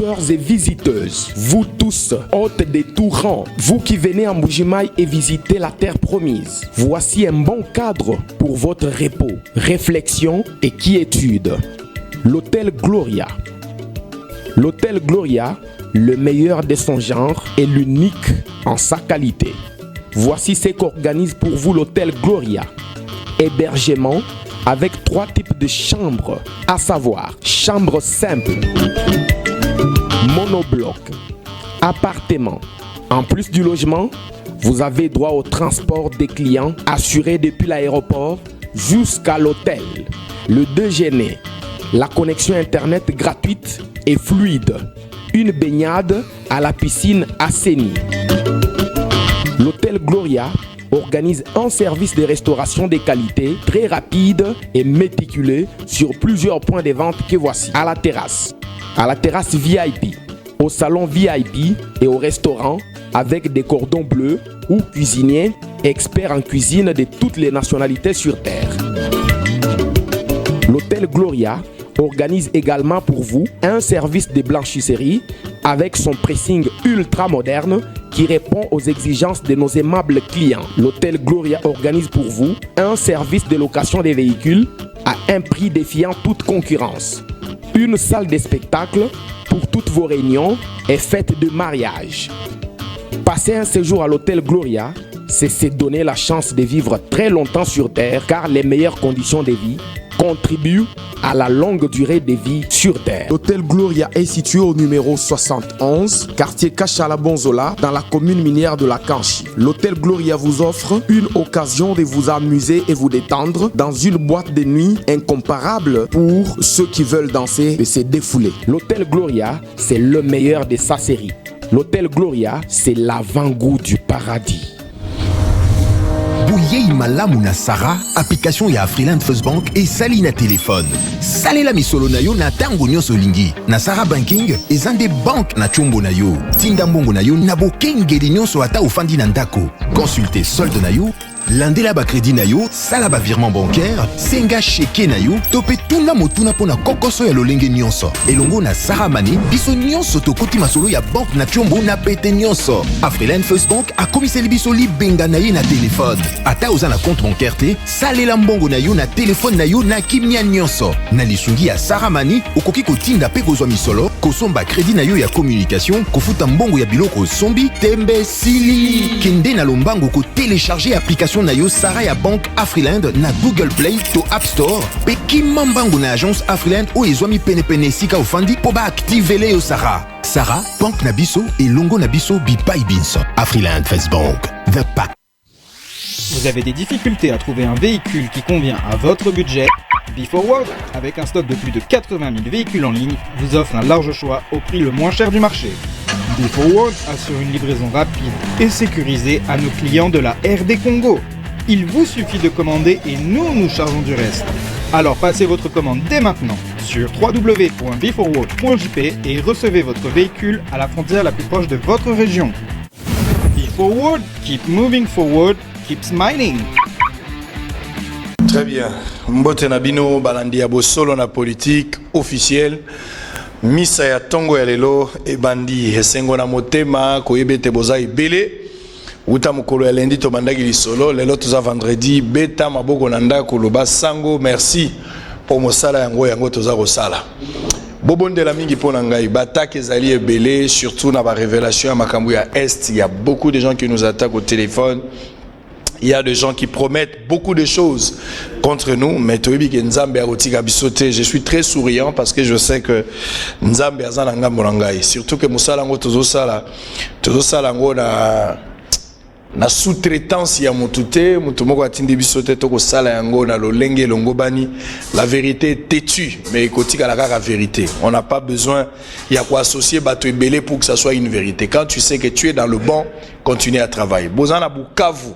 visiteurs et visiteuses, vous tous, hôtes des tout rangs, vous qui venez à Mbuji-Mayi et visitez la terre promise, voici un bon cadre pour votre repos, réflexion et quiétude. L'hôtel Gloria. L'hôtel Gloria, le meilleur de son genre et l'unique en sa qualité. Voici ce qu'organise pour vous l'hôtel Gloria. Hébergement avec 3 types de chambres, à savoir chambre simple, monobloc, appartement. En plus du logement, vous avez droit au transport des clients assuré depuis l'aéroport jusqu'à l'hôtel. Le déjeuner, la connexion internet gratuite et fluide, une baignade à la piscine assainie. L'hôtel Gloria organise un service de restauration de qualité très rapide et méticuleux sur plusieurs points de vente que voici. À la terrasse VIP, au salon VIP et au restaurant avec des cordons bleus ou cuisiniers experts en cuisine de toutes les nationalités sur terre. L'hôtel Gloria organise également pour vous un service de blanchisserie avec son pressing ultra moderne qui répond aux exigences de nos aimables clients. L'hôtel Gloria organise pour vous un service de location des véhicules à un prix défiant toute concurrence. Une salle de spectacle pour toutes vos réunions et fêtes de mariage. Passer un séjour à l'hôtel Gloria, c'est se donner la chance de vivre très longtemps sur Terre car les meilleures conditions de vie contribuent à la longue durée de vie sur Terre. L'hôtel Gloria est situé au numéro 71, quartier Kachala-Bonzola, dans la commune minière de la Kanchi. L'hôtel Gloria vous offre une occasion de vous amuser et vous détendre dans une boîte de nuit incomparable pour ceux qui veulent danser et se défouler. L'hôtel Gloria, c'est le meilleur de sa série. L'hôtel Gloria, c'est l'avant-goût du paradis. Bouyei malamu na Sarah, application ya Afriland First Bank et sali na téléphone. Salela misolo na yo na tango nyonso lingi. Na Sarah Banking, ezande bank na chombo na yo. Tinda mbongo na yo na bokengeli nyonso ata ofandi na ndako. Consultez solde na yo, landela ba crédit na yo, sala ba virement bancaire, senga cheke na yo, tope tuna motuna pona kokoso ya lolenge nyonso. Elongo na Sarah Money, biso nyonso tokoti masolo ya bank na chombo na pete nyonso. Afriland First Bank a komiseli biso libenga na ye na téléphone. Ata oza na compte bancaire te, salela mbongo na yo na téléphone na yo na kimia nyonso. Na lisungi ya Sarah Money, okoki kotinda pe kozwa misolo, kosomba crédit na yo ya communication, kofuta mbongo ya biloko sombi, tembe sili. Kende na lombango ko télécharger application na yo Sarah ya Bank Afriland na Google Play to App Store. Pe kimambango na agence Afriland o ezwami pene sika ofandi po ba activele yo Sarah. Sarah, Bank na biso et longo na biso bipai binso. Afriland First Bank, the pack. Vous avez des difficultés à trouver un véhicule qui convient à votre budget? B4World, avec un stock de plus de 80 000 véhicules en ligne, vous offre un large choix au prix le moins cher du marché. B4World assure une livraison rapide et sécurisée à nos clients de la RD Congo. Il vous suffit de commander et nous chargeons du reste. Alors passez votre commande dès maintenant sur www.b4world.jp et recevez votre véhicule à la frontière la plus proche de votre région. B4World, keep moving forward, keep smiling. Très bien. Mbote na bino balandi ya bosolo na politique officielle. Misa ya tongo ya lelo ebandi esengo na motema koyebete boza ibele. Uta mukolo ya lendi to bandaki lisolo lelo toza vendredi beta maboko na ndako loba sango merci pour mosala yango toza kosala. Bobondela mingi pona ngai batake ezali ebele surtout na ba révélation ya makambo ya est, il y a beaucoup de gens qui nous attaquent au téléphone. Il y a des gens qui promettent beaucoup de choses contre nous, mais je suis très souriant parce que je sais que Nzambe azana ngambo ngai. Surtout que musala ngo tozosala na sous-traitance ya mutute, mutumoko atindi bisote toko sala yango na lolenge longobani. La vérité est têtue, mais kotika la kaka vérité. On n'a pas besoin il y a quoi associer bato ebele pour que ça soit une vérité. Quand tu sais que tu es dans le bon, continue à travailler. Bozana Bukavu.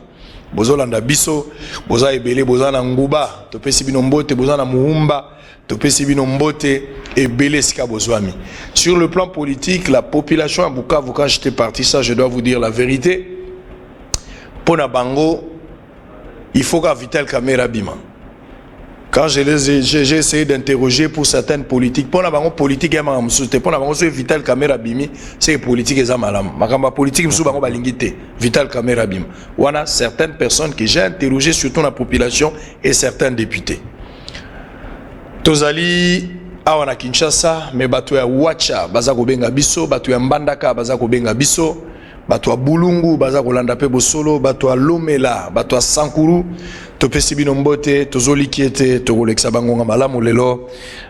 Bozolanda biso, boza ebele, boza na nguba, topesi bino mbote, boza na muumba, topesi bino mbote, ebele sika bozwami. Sur le plan politique, la population à Bukavu, quand j'étais parti, ça je dois vous dire la vérité. Pona bango, il faut qu'à Vital Kamera bima. Quand j'ai essayé d'interroger pour certaines politiques, pour la politique, pour la Vital Caméra Bimi, c'est politique et malam. Ma politique, Vital Caméra Bim. On a certaines personnes que j'ai interrogées, surtout la population et certains députés. Tozali, awana Kinshasa, mais bato ya Wacha, bazako benga biso, bato ya Mbandaka, bazako benga biso, bato ya Bulungu, bazako landa pe bosolo, bato ya Lomela, bato ya Sankuru, topesi bino mbote, tozoli kiete, togolekisa bangonga malamu lelo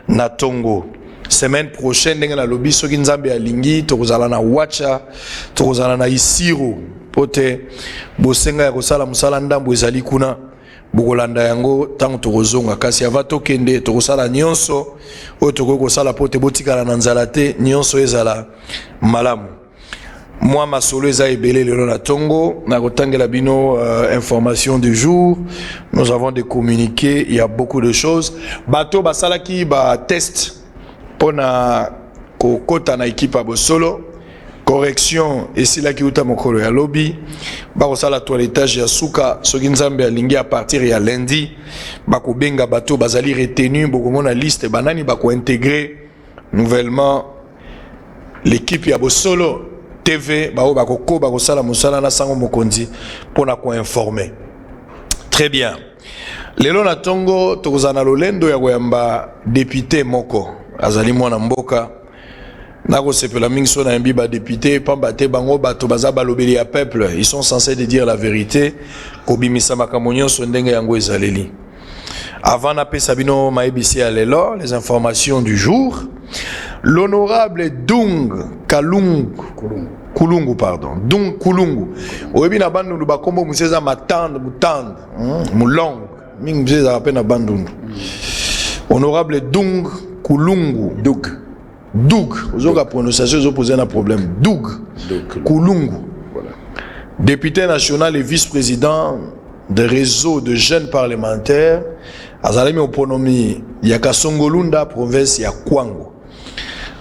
na Tongo. Semaine prochaine, ndenge na lobi soki nzambe ya lingi, tokozala na Wacha, tokozala na Isiro, pote bosenga ya kosala musala ndambo ezali kuna. Bokolanda yango tango tokozonga kasi ava tokende tokosala nyonso oyo tokoki kosala po te botikala na nzala te nyonso ezala malamu. Moi masolo eza ebele lelo na Tongo na kotangela bino information du jour. Nous avons des communiqués, il y a beaucoup de choses. Bato basalaki ba test pona kokota na équipe Bosolo. Correction et c'est là qui uta mokolo ya lobby ba ko sala toilettage ya suka soki nzambe alingi à partir ya lundi ba ko benga bato bazali retenu bokomona liste banani ba ko intégrer nouvellement l'équipe ya Bosolo TV ba ko sala musala na sango mokonzi pona ko informer. Très bien. Lelo na Tongo tokozana lolendo ya koyamba député moko azali mwana mboka. Nako sepela mingi so na mbiba député pamba te bango bato baza balobeli ya peuple, ils sont censés de dire la vérité ko bimisa makambo nyonso ndenge yango ezaleli. Avant na pesa bino maebisi ya lelo les informations du jour, l'honorable Dung Kulungu pardon, Dung Kulungu oyebi na bandu ba kombo museza matande mulong mingi museza apena bandu. Honorable Dung Kulungu Doug, la prononciation est posée un problème. Doug Kulungu, voilà. Député national et vice-président des réseaux de jeunes parlementaires, Azalemi Oponomi, Yakasongolunda, province ya Kwango.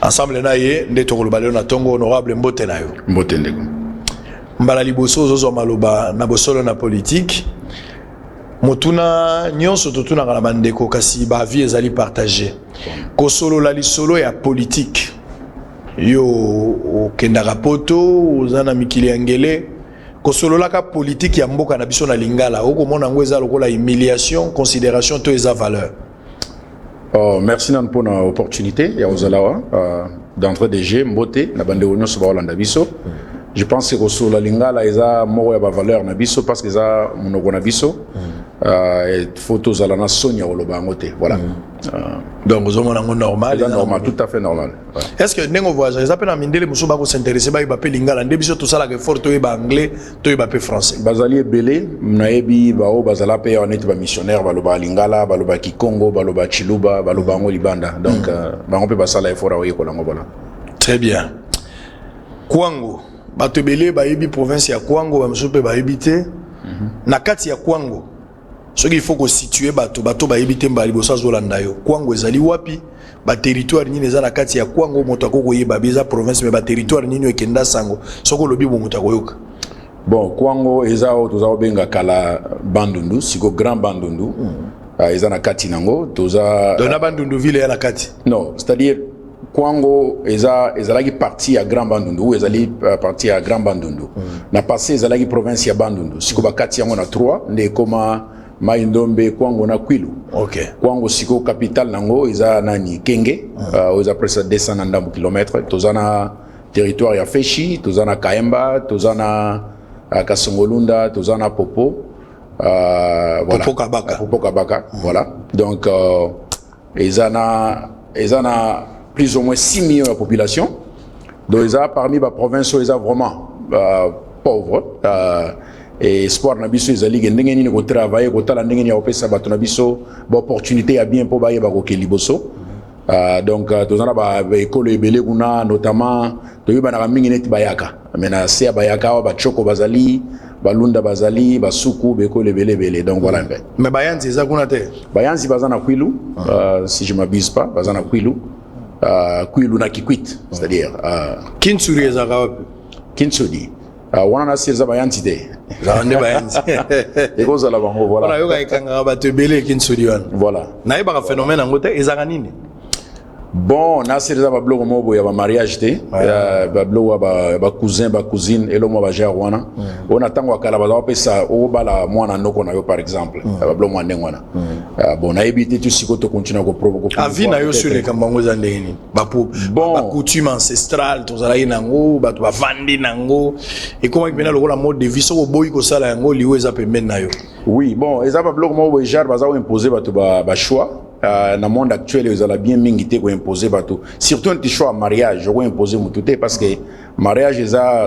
Ensemble, naye, Ndetoro Baleo na Tongo, honorable Mbote nayo. Mbote ndego. Mbala liboso, zozo maloba, na bosolo na politique. Motuna nyonso totuna kana bandeko kasi ba vie ezali partager ko solo la lisolo ya politique yo o kenda rapoto ozana mikili angele ko solo la ka politique ya mboka na biso na lingala oko mona ngo eza lokola humiliation considération to eza valeur. Merci nan pour na opportunité ya ozalawa d'entrée de jeu mbote na bande onyo so ba Holanda biso. Je pense que sur la lingala eza moko ya ba valeur na biso parce que eza monoko na biso. Photos à la nation voilà. Donc vous avez normal. Normal, tout à fait normal. Ouais. Est-ce que nengo voyage, ils appellent à mindele muso ba ko s'intéresser ba iba pe lingala ndebiso tout ça la fort to iba anglais to iba pe français. Bazali belé naebi ba o bazala pe on est ba missionnaire ba loba lingala ba loba kikongo ba loba chiluba ba loba ngo libanda. Donc ba on peut basala effort a ko lango voilà. Très bien. Kwango bato belé ba ibi province ya Kwango ba muso pe ba ibité na kati ya Kwango. Ce qu'il faut que situer bato ba ebite mbali bosa zolanda yo Kwango ezali wapi ba territoire nini eza na kati ya Kwango moto akoko yeba beza province mais ba territoire nini ekenda sango soko lobi bo moto akoyoka. Bon Kwango eza o toza obenga kala Bandundu siko grand Bandundu eza na kati nango toza dona Bandundu ville ya na kati. Non, c'est-à-dire Kwango ezalaki partie à Grand Bandundu ezali partie à Grand Bandundu na passé ezalaki province ya Bandundu siko ba kati yango na 3 nde koma Maindombe Kwango na Kwilu. Okay. Kwango siko capital nango iza nani Kenge, iza presque 200 km. Tozana territoire ya Feshi, tozana Kaemba, tozana Kasongolunda, tozana Popo. Voilà. Popo Kabaka. Popo Kabaka, voilà. Donc iza na plus ou moins 6 millions de population. Donc iza parmi la province iza vraiment pauvre. Et espoir na biso ezali ndenge nini ko travailler ko tala ndenge ni opesa bato na biso ba opportunité ya bien po ba yeba ko keliboso donc tozana ba école ebele kuna notamment toyeba na mingi neti bayaka mena se bayaka ba choko bazali balunda bazali basuku be école ebele donc voilà un peu mais bayanzi eza kuna te bayanzi bazana Kwilu si je m'abuse pas bazana Kwilu Kwilu na Kikwit c'est-à-dire Kinsuri eza wapi Kinsuri wana na sirza bayanzi te Zarande baenzi. Et cause à la banque, Voilà, voilà. yoka ekanga ba te belé kin sodiwan. Voilà. Na yeba phénomène ngote ezaka nini? Bon, na c'est déjà bablo mo boya ba mariage té, bablo ba cousin, ba cousine et lo mo ba jarwana. On attend wa kala ba pesa o bala mwana noko na yo par exemple. Bablo mwana ngwana. Bon, na ebité tu sikoto continue ko provoquer. Avi na yo sur les kambango za ndeni. Ba pour ba coutume ancestrale to zala inango, ba to ba vandi nango. Et comment que le la mode de vie so boy ko sala yango liwe za pembeni na yo. Oui, bon, eza bablo mo boya jar ba za imposer ba to ba choix. Dans le monde actuel, ils ont bien mingité pour imposer bateau. Surtout un petit choix mariage, je vais imposer mon tout parce que mariage ils a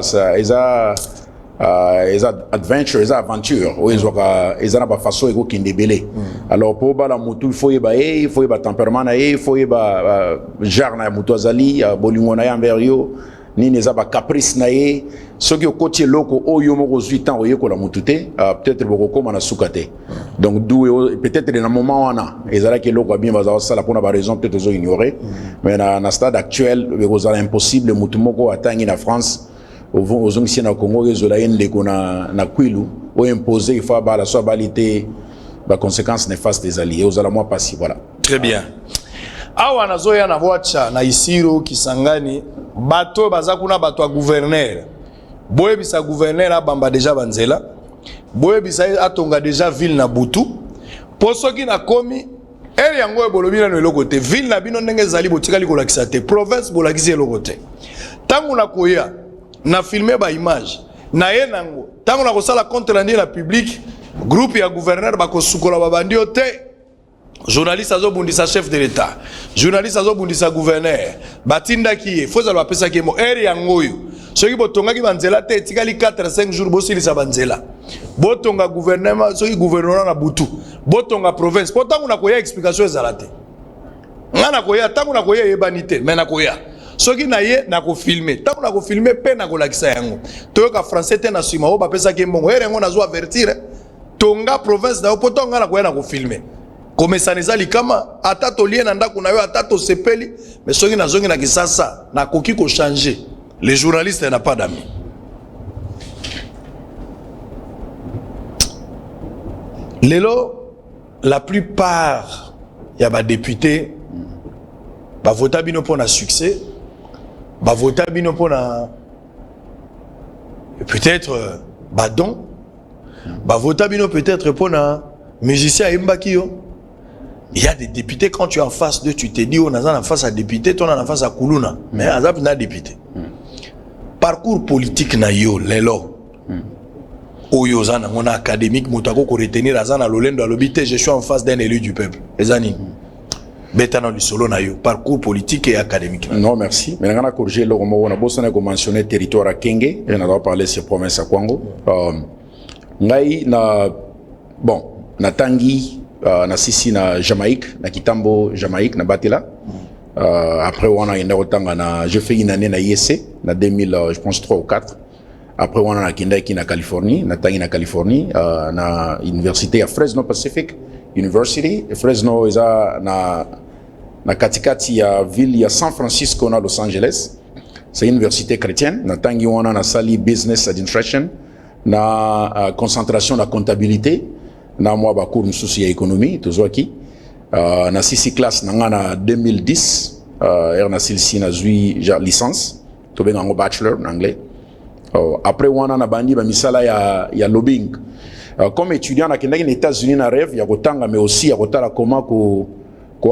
adventure, ils a aventure. Ils ont pas façon ego qui ndebele. Alors pour ba la moto, il faut y ba tempérament il faut y ba genre na moto azali, bolingo na envers yo. Ni neza ba caprice na ye soki okoti loko oyo moko 8 ans oyeko la mutute peut-être boko koma na sukate donc d'où peut-être dans moment wana ezala ke loko bien baza sala pour ba raison peut-être zo ignorer mais na stade actuel bezala impossible mutu moko atangi na France aux ici na Congo ezola yende kona na kwilu o imposer il faut ba la sobalité ba conséquences néfastes des alliés ozala moi passi voilà. Très bien. Awa nazoya na voacha na Isiro Kisangani bato bazakuna bato a gouverneur boye bisa gouverneur abamba déjà banzela boye bisa atonga déjà ville na Butu posoki na komi eri yango ebolobi na eloko te ville na bino ndenge zali botikali kolakisa te province bolakisi eloko te tangu na koya na filmer ba image na ye nango tangu na kosala compte rendu na public groupe ya gouverneur bakosukola babandi te. Journaliste azo bundisa chef de l'état, journaliste azo bundisa gouverneur, batinda ki faut za pesa ki mo eri yangoyo. Soki botonga ki banzela te tikali 4-5 jours bosilisa banzela. Botonga gouvernement, soki gouvernement na Butu, botonga province. Pourtant na koya explication ezala te. Ngana koya tangu na koya yebanite, mais na koya. Soki na ye na ko filmer, tangu na ko filmer pe na ko lakisa yango. Toyoka français te na sima o ba pesa ki mbongo eri yango na zo avertir. Tonga province na pourtant ngana koya na ko filmer. Comme ça n'est likama atato lien ndako na yo atato sepeli mais soki na zongi na kisasa na koki ko changer les journalistes n'a pas d'amis. Lelo la plupart ya ba députés ba vota bino pour na succès ba vota bino pour na peut-être badon ba vota bino peut-être pour na musicien imbaki yo. Il y a des députés, quand tu es en face d'eux, tu te dis, on est en face à député, tu es en face à Koulouna. Mais Azab n'a député. Parcours politique na yo, lelo. Oyo zana, on a académique, moutako ko retenir azana lolendo alobité, je suis en face d'un élu du peuple. Ezani. Betana du solo na yo, parcours politique et académique. Non, merci. Mais on a corrigé le mot, on a besoin de mentionner territoire à Kenge, et on a parlé de ces provinces à Kwango. Ngai na, bon, na Tangi, na sisi na Jamaïque, na Kitambo Jamaïque, na Batela. Après on a une autre na, je fais une année na ISC, na 2000, je pense 3 ou 4. Après on a na Kindaki na Californie, na Tangi na Californie, na université à Fresno Pacific University. Fresno eza na katikati ya ville ya San Francisco na Los Angeles. C'est une université chrétienne. Na Tangi on a na sali business administration, na concentration na comptabilité. Na moi ba cours mususu ya économie toujours qui na sisi classe na 2010 na silsi na zui licence to benga ngo bachelor en anglais après wana na bandi ba misala ya lobbying comme étudiant na kendaki aux États-Unis na rêve ya kotanga mais aussi ya kotala comment ko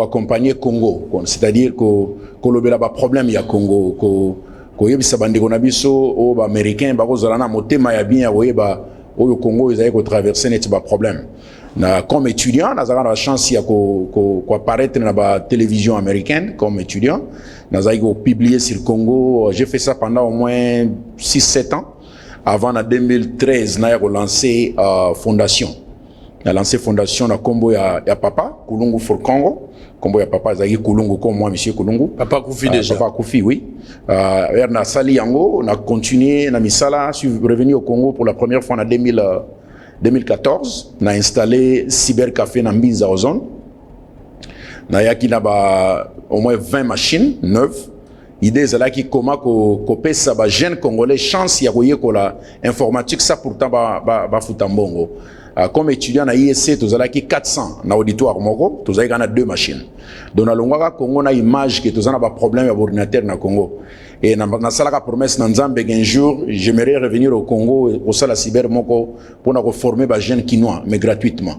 accompagner Congo c'est-à-dire ko lobela ba problème ya Congo ko yebisa bandeko na biso o ba américain ba kozala na motema ya bien ya koyeba au Congo ils avaient traversé n'est pas problème na comme étudiant nous avons la chance ya ko apparaître dans la télévision américaine comme étudiant nous avons publié sur le Congo j'ai fait ça pendant au moins 6-7 ans avant en 2013 nous avons lancé fondation na lancé fondation na kombo ya papa Kulungu for Congo kombo ya papa Zagi Kulungu comme moi monsieur Kulungu papa Koufi déjà papa Koufi oui na sali yango on a continué na misala je suis revenu au Congo pour la première fois en 2014 on a installé cybercafé na Mbinza Ozone na yaki na ba au moins 20 machines neuves idée c'est là qui comment ko pesa ba jeune congolais chance ya koyekola informatique ça pourtant ba futambongo. Comme étudiant à ISC, tu as 400 dans l'auditoire moko, tu as 2 machines. Dans le Congo, on a image que tu as un problème avec l'ordinateur dans le Congo. Et dans la promesse, dans un jour, j'aimerais revenir au Congo, au Sala Cyber Moko, pour former les jeunes quinois, mais gratuitement.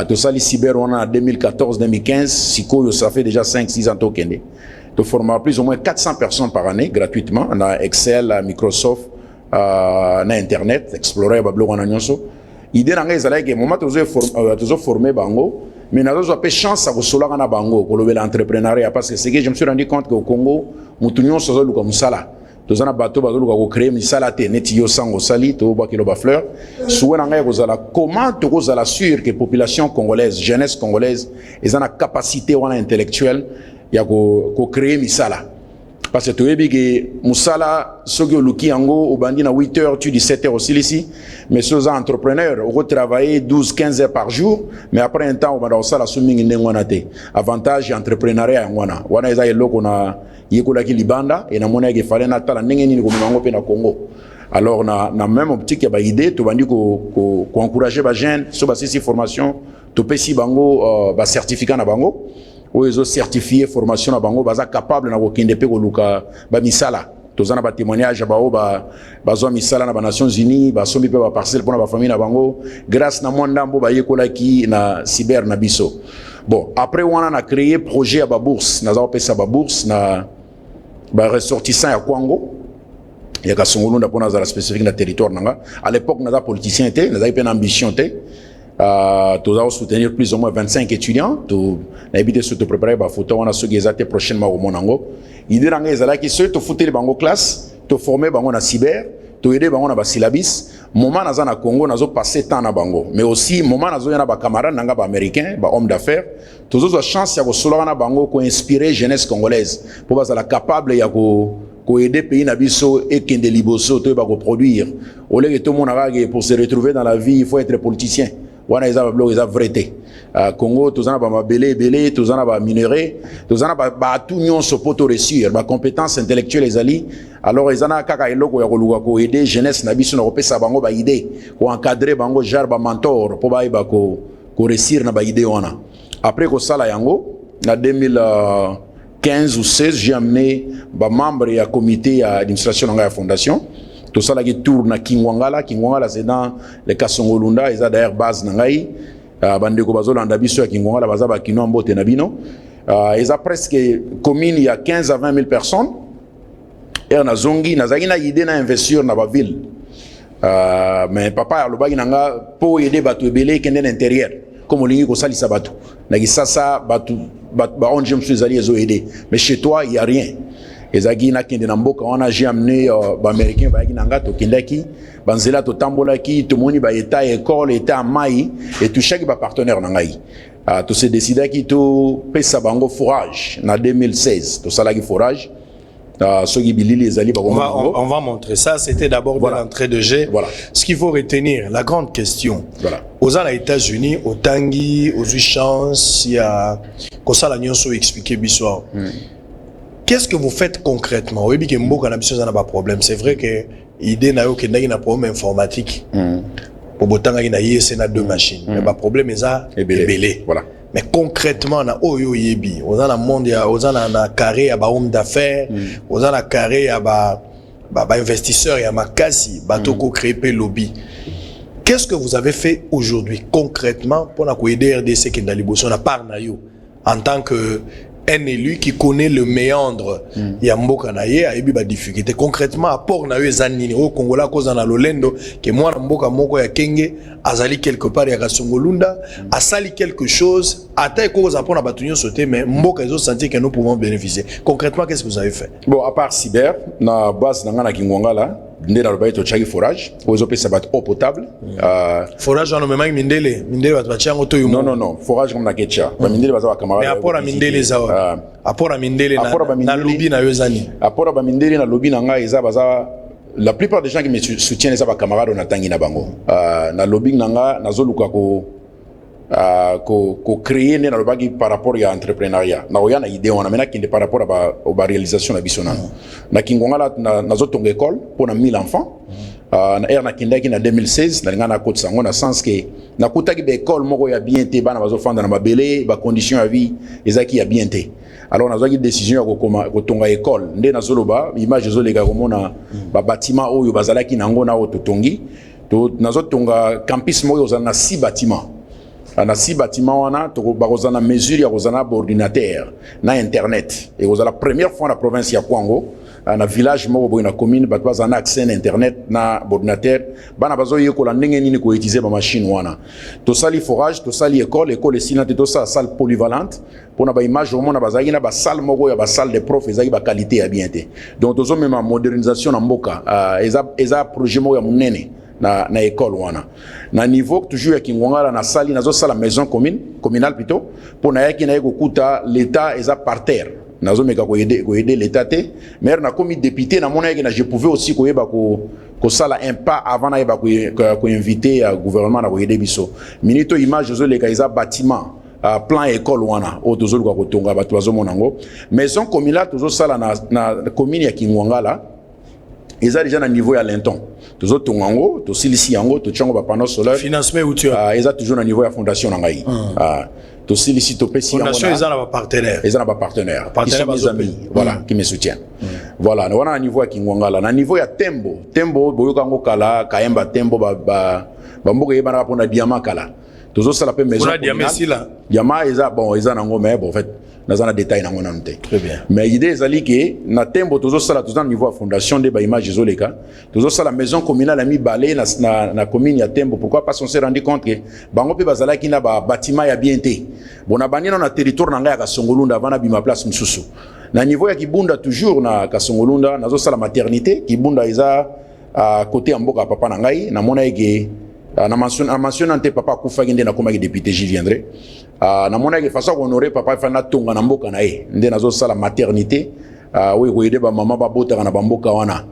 Tout ça, les cyber, on a 2014-2015, Siko, ça fait déjà 5-6 ans que tu formes plus ou moins 400 personnes par année, gratuitement. On a Excel, Microsoft, on a Internet, Explorer, Bablo, on a Nyonso. L'idée est que moment tu formé bango mais nous avons chance à vous na bango pour l'entrepreneuriat parce que c'est que je me suis rendu compte qu'au Congo mutunyo sozo comme ça là tous en bateau bateau ko créer misala te netio sango sali to ba kilo ba fleur souena ngai kozala comment to kozala sûr que population congolaise jeunesse congolaise ils ont la capacité ou intellectuelle ya ko créer misala. Parce que tu sais que Moussala, ceux qui ont luki ango, au bandi na 8 heures, tu dis 7 heures aussi ici. Mais ceux entrepreneurs, on travailler 12-15 heures par jour, mais après un temps, on va dans ça la souming n'engwanate. Avantage entrepreneuriat ngwana. Wana eza yelo kona yekola ki libanda et na mona ke fallait na tala ngeni ni ko mango pe na Congo. Alors na même optique ya ba idée, to bandi ko encourager ba jeunes, so ba sisi formation, to pesi bango ba certificat na bango. Ou ils ont certifié formation à bango baza capable na kokende pe koluka ba misala tozana ba témoignage ba zo misala na ba Nations Unies ba sombi pe ba parcelle pour na ba famille na bango grâce na mwanda mbo ba yekola ki na cyber na biso. Bon après on a créé projet à ba bourse na za pesa ba bourse na ba ressortissant ya Kwango ya Kasongolunda pour na za spécifique na territoire nanga. À l'époque na za politicien était na za pe ambition était. Tu dois soutenir plus ou moins 25 étudiants. Tu as évité de te préparer à photo. On a ceux qui ont été prochainement au Monango. L'idée est que ceux qui ont fait les bango classe, tu as formé bango na cyber, tu as aidé bango na syllabus. Moment na na Congo, na zo passé temps na bango. Mais aussi moment na zo yana ba camarades nanga ba américains, ba hommes d'affaires. Tu as chance ya ko solola na bango ko inspirer jeunesse congolaise pour ba la capable ya ko aider pays na biso et kende liboso to ba ko produire. Au lieu que tout le monde a pour se retrouver dans la vie, il faut être politicien. Wana eza blog eza vrete Congo tozana ba belé tozana ba minerai tozana ba tout nyonso poto réussir ba compétences intellectuelles ezali alors ezana kaka eloko ya koluka ko aider jeunesse na biso na kopesa bango ba idée ko encadrer bango genre ba mentor po ba ko réussir na ba idée wana. Après ko sala yango na 2015 ou 16 j'ai amené ba membre ya comité ya administration na fondation. Tout ça là qui tourne à Kingwangala c'est dans les Kasongolunda, ils ont d'ailleurs base nangai, bandeko bazolanda biso ya Kingwangala baza ba kino mbote na bino, ils ont presque commune il y a 15 à 20 000 personnes. Et na zongi na zaki na idée na investir na ba ville. Mais papa alobaki nanga pour aider batu ebele kende na intérieur comme olingi ko salisa batu. Na ki sasa batu ba onje msu zali ezo aider. Mais chez toi il y a rien. Ezaki na kende na mboka wana j'ai amené ba américain ba nanga to kendaki banzela to tambolaki to moni ba état école état mai et tout chaque ba partenaire nangai to se décider ki to pesa bango forage na 2016 to salaki forage soki bilili ezali ba on va montrer ça. C'était d'abord voilà. L'entrée de jeu. Voilà. Ce qu'il faut retenir, la grande question. Voilà. Aux États-Unis, au Tanguy, aux chance, il y a comme ça la nyonso expliquer bissoir. Qu'est-ce que vous faites concrètement? Oui, bien que n'a pas de problème. C'est vrai que l'idée n'a aucun problème informatique. Pour botanga ina yese na 2 machines. Mais le problème est ça belé. Voilà. Mais concrètement na oyo yebi, on a la monde ya on a na carré ya ba homme d'affaires, on a la carré ya ba investisseurs ya makasi, batoko créer pe lobby. Qu'est-ce que vous avez fait aujourd'hui concrètement pour na aider RDC qui dans liboso na part na yo en tant que un élu qui connaît le méandre ya mboka na ye a ebi ba difficulté concrètement apport na yo ezanini au Congola koza na lolendo que moi na mboka moko ya kenge azali quelque part ya Kasongolunda a sali quelque chose ata ko za pona batunyo sauter mais mboka ezo sentir que nous pouvons bénéficier. Concrètement qu'est-ce que vous avez fait? Bon, à part cyber na base na ngana Kingwangala ndela roba to chaki forage ozo pesa bat eau potable forage on me mindele bat bachango to yumo non forage comme na ketcha ba mindele baza ba camarade mais apport à mindele za apport à mindele na lobby na yozani apport ba mindele na lobby na nga eza baza la plupart des gens qui me soutiennent ça ba camarade on atangi na bango na lobby na nga nazoluka ko créer na lobaki par rapport à entrepreneuriat na oya na idée on amena kinde par rapport à réalisation na biso na kingongala na zotonga école pour 1000 enfants na na kindaki na 2016 na ngana côte sango na sens que na kutaki be école moko ya bien té bana bazo fanda na mabele ba condition ya vie ezaki ya bien té alors na zaki décision ya ko tonga école ndé na zoloba image zolega komona ba bâtiment oyo bazalaki nango na ototongi to na zotonga campus moko za na 6 bâtiments na 6 bâtiments wana to bakozana mesure ya kozana ordinateur na internet et kozala première fois na province ya Kwango na village moko boy na commune bato bazana accès na internet na ordinateur bana bazo yekola ndenge nini ko utiliser ba machine wana to sali forage to sali école esina to sa salle polyvalente pour na ba image au monde bazaki na ba salle moko ya ba salle de prof ezaki ba qualité ya bien té donc tozo même modernisation na mboka eza projet moko ya munene na école wana na niveau toujours ya kingongala na sali nazo sala maison communale plutôt pour na yaki na yeko kuta l'état eza par terre nazo meka ko aider l'état té mais na comme député na mona yaki na je pouvais aussi ko yeba ko sala un pas avant na yeba ko inviter à gouvernement na ko aider biso minito image zo le kaiza bâtiment plan école wana o tozo ko kotonga bato bazo monango maison communale tozo sala na commune ya kingongala ils ont déjà un niveau à l'inton. Tous autres tongango, tous silisi yango, tous chango ba panneau solaire. Financement où tu as. Ils ont toujours un niveau à fondation nangai. Tous silisi to pesi yango. Fondation ils ont un partenaire. Ils ont un partenaire. Ils sont mes amis, voilà, qui me soutiennent. Voilà, nous on a un niveau à Kingwangala, un niveau à Tembo. Tembo boyokango kala, kaemba Tembo ba mboka yebana rapona diamant kala. Tous autres ça l'appelle maison. On a diamant ici là. Diamant ils ont nango mais bon en fait dans un détail dans mon ante. Très bien. Mais l'idée est que na tembo toujours ça tout dans niveau fondation de ba image isoleka toujours ça la maison communale a mis balai na commune ya tembo pourquoi parce qu'on s'est rendu compte que bango pe bazala ki na ba bâtiment ya bien té bon na bani na territoire na ngaya ka Songolunda vana bima place msusu na niveau ya Kibunda toujours na ka Songolunda nazo sala maternité Kibunda iza à côté mboka papa na ngai na mona yeke na mention ante papa kufa ngende na koma ki député j'y viendrai na mona ke façon honorer papa fana tonga na mboka na ye nde nazo sala maternité oui ko aider ba maman ba bota na mboka wana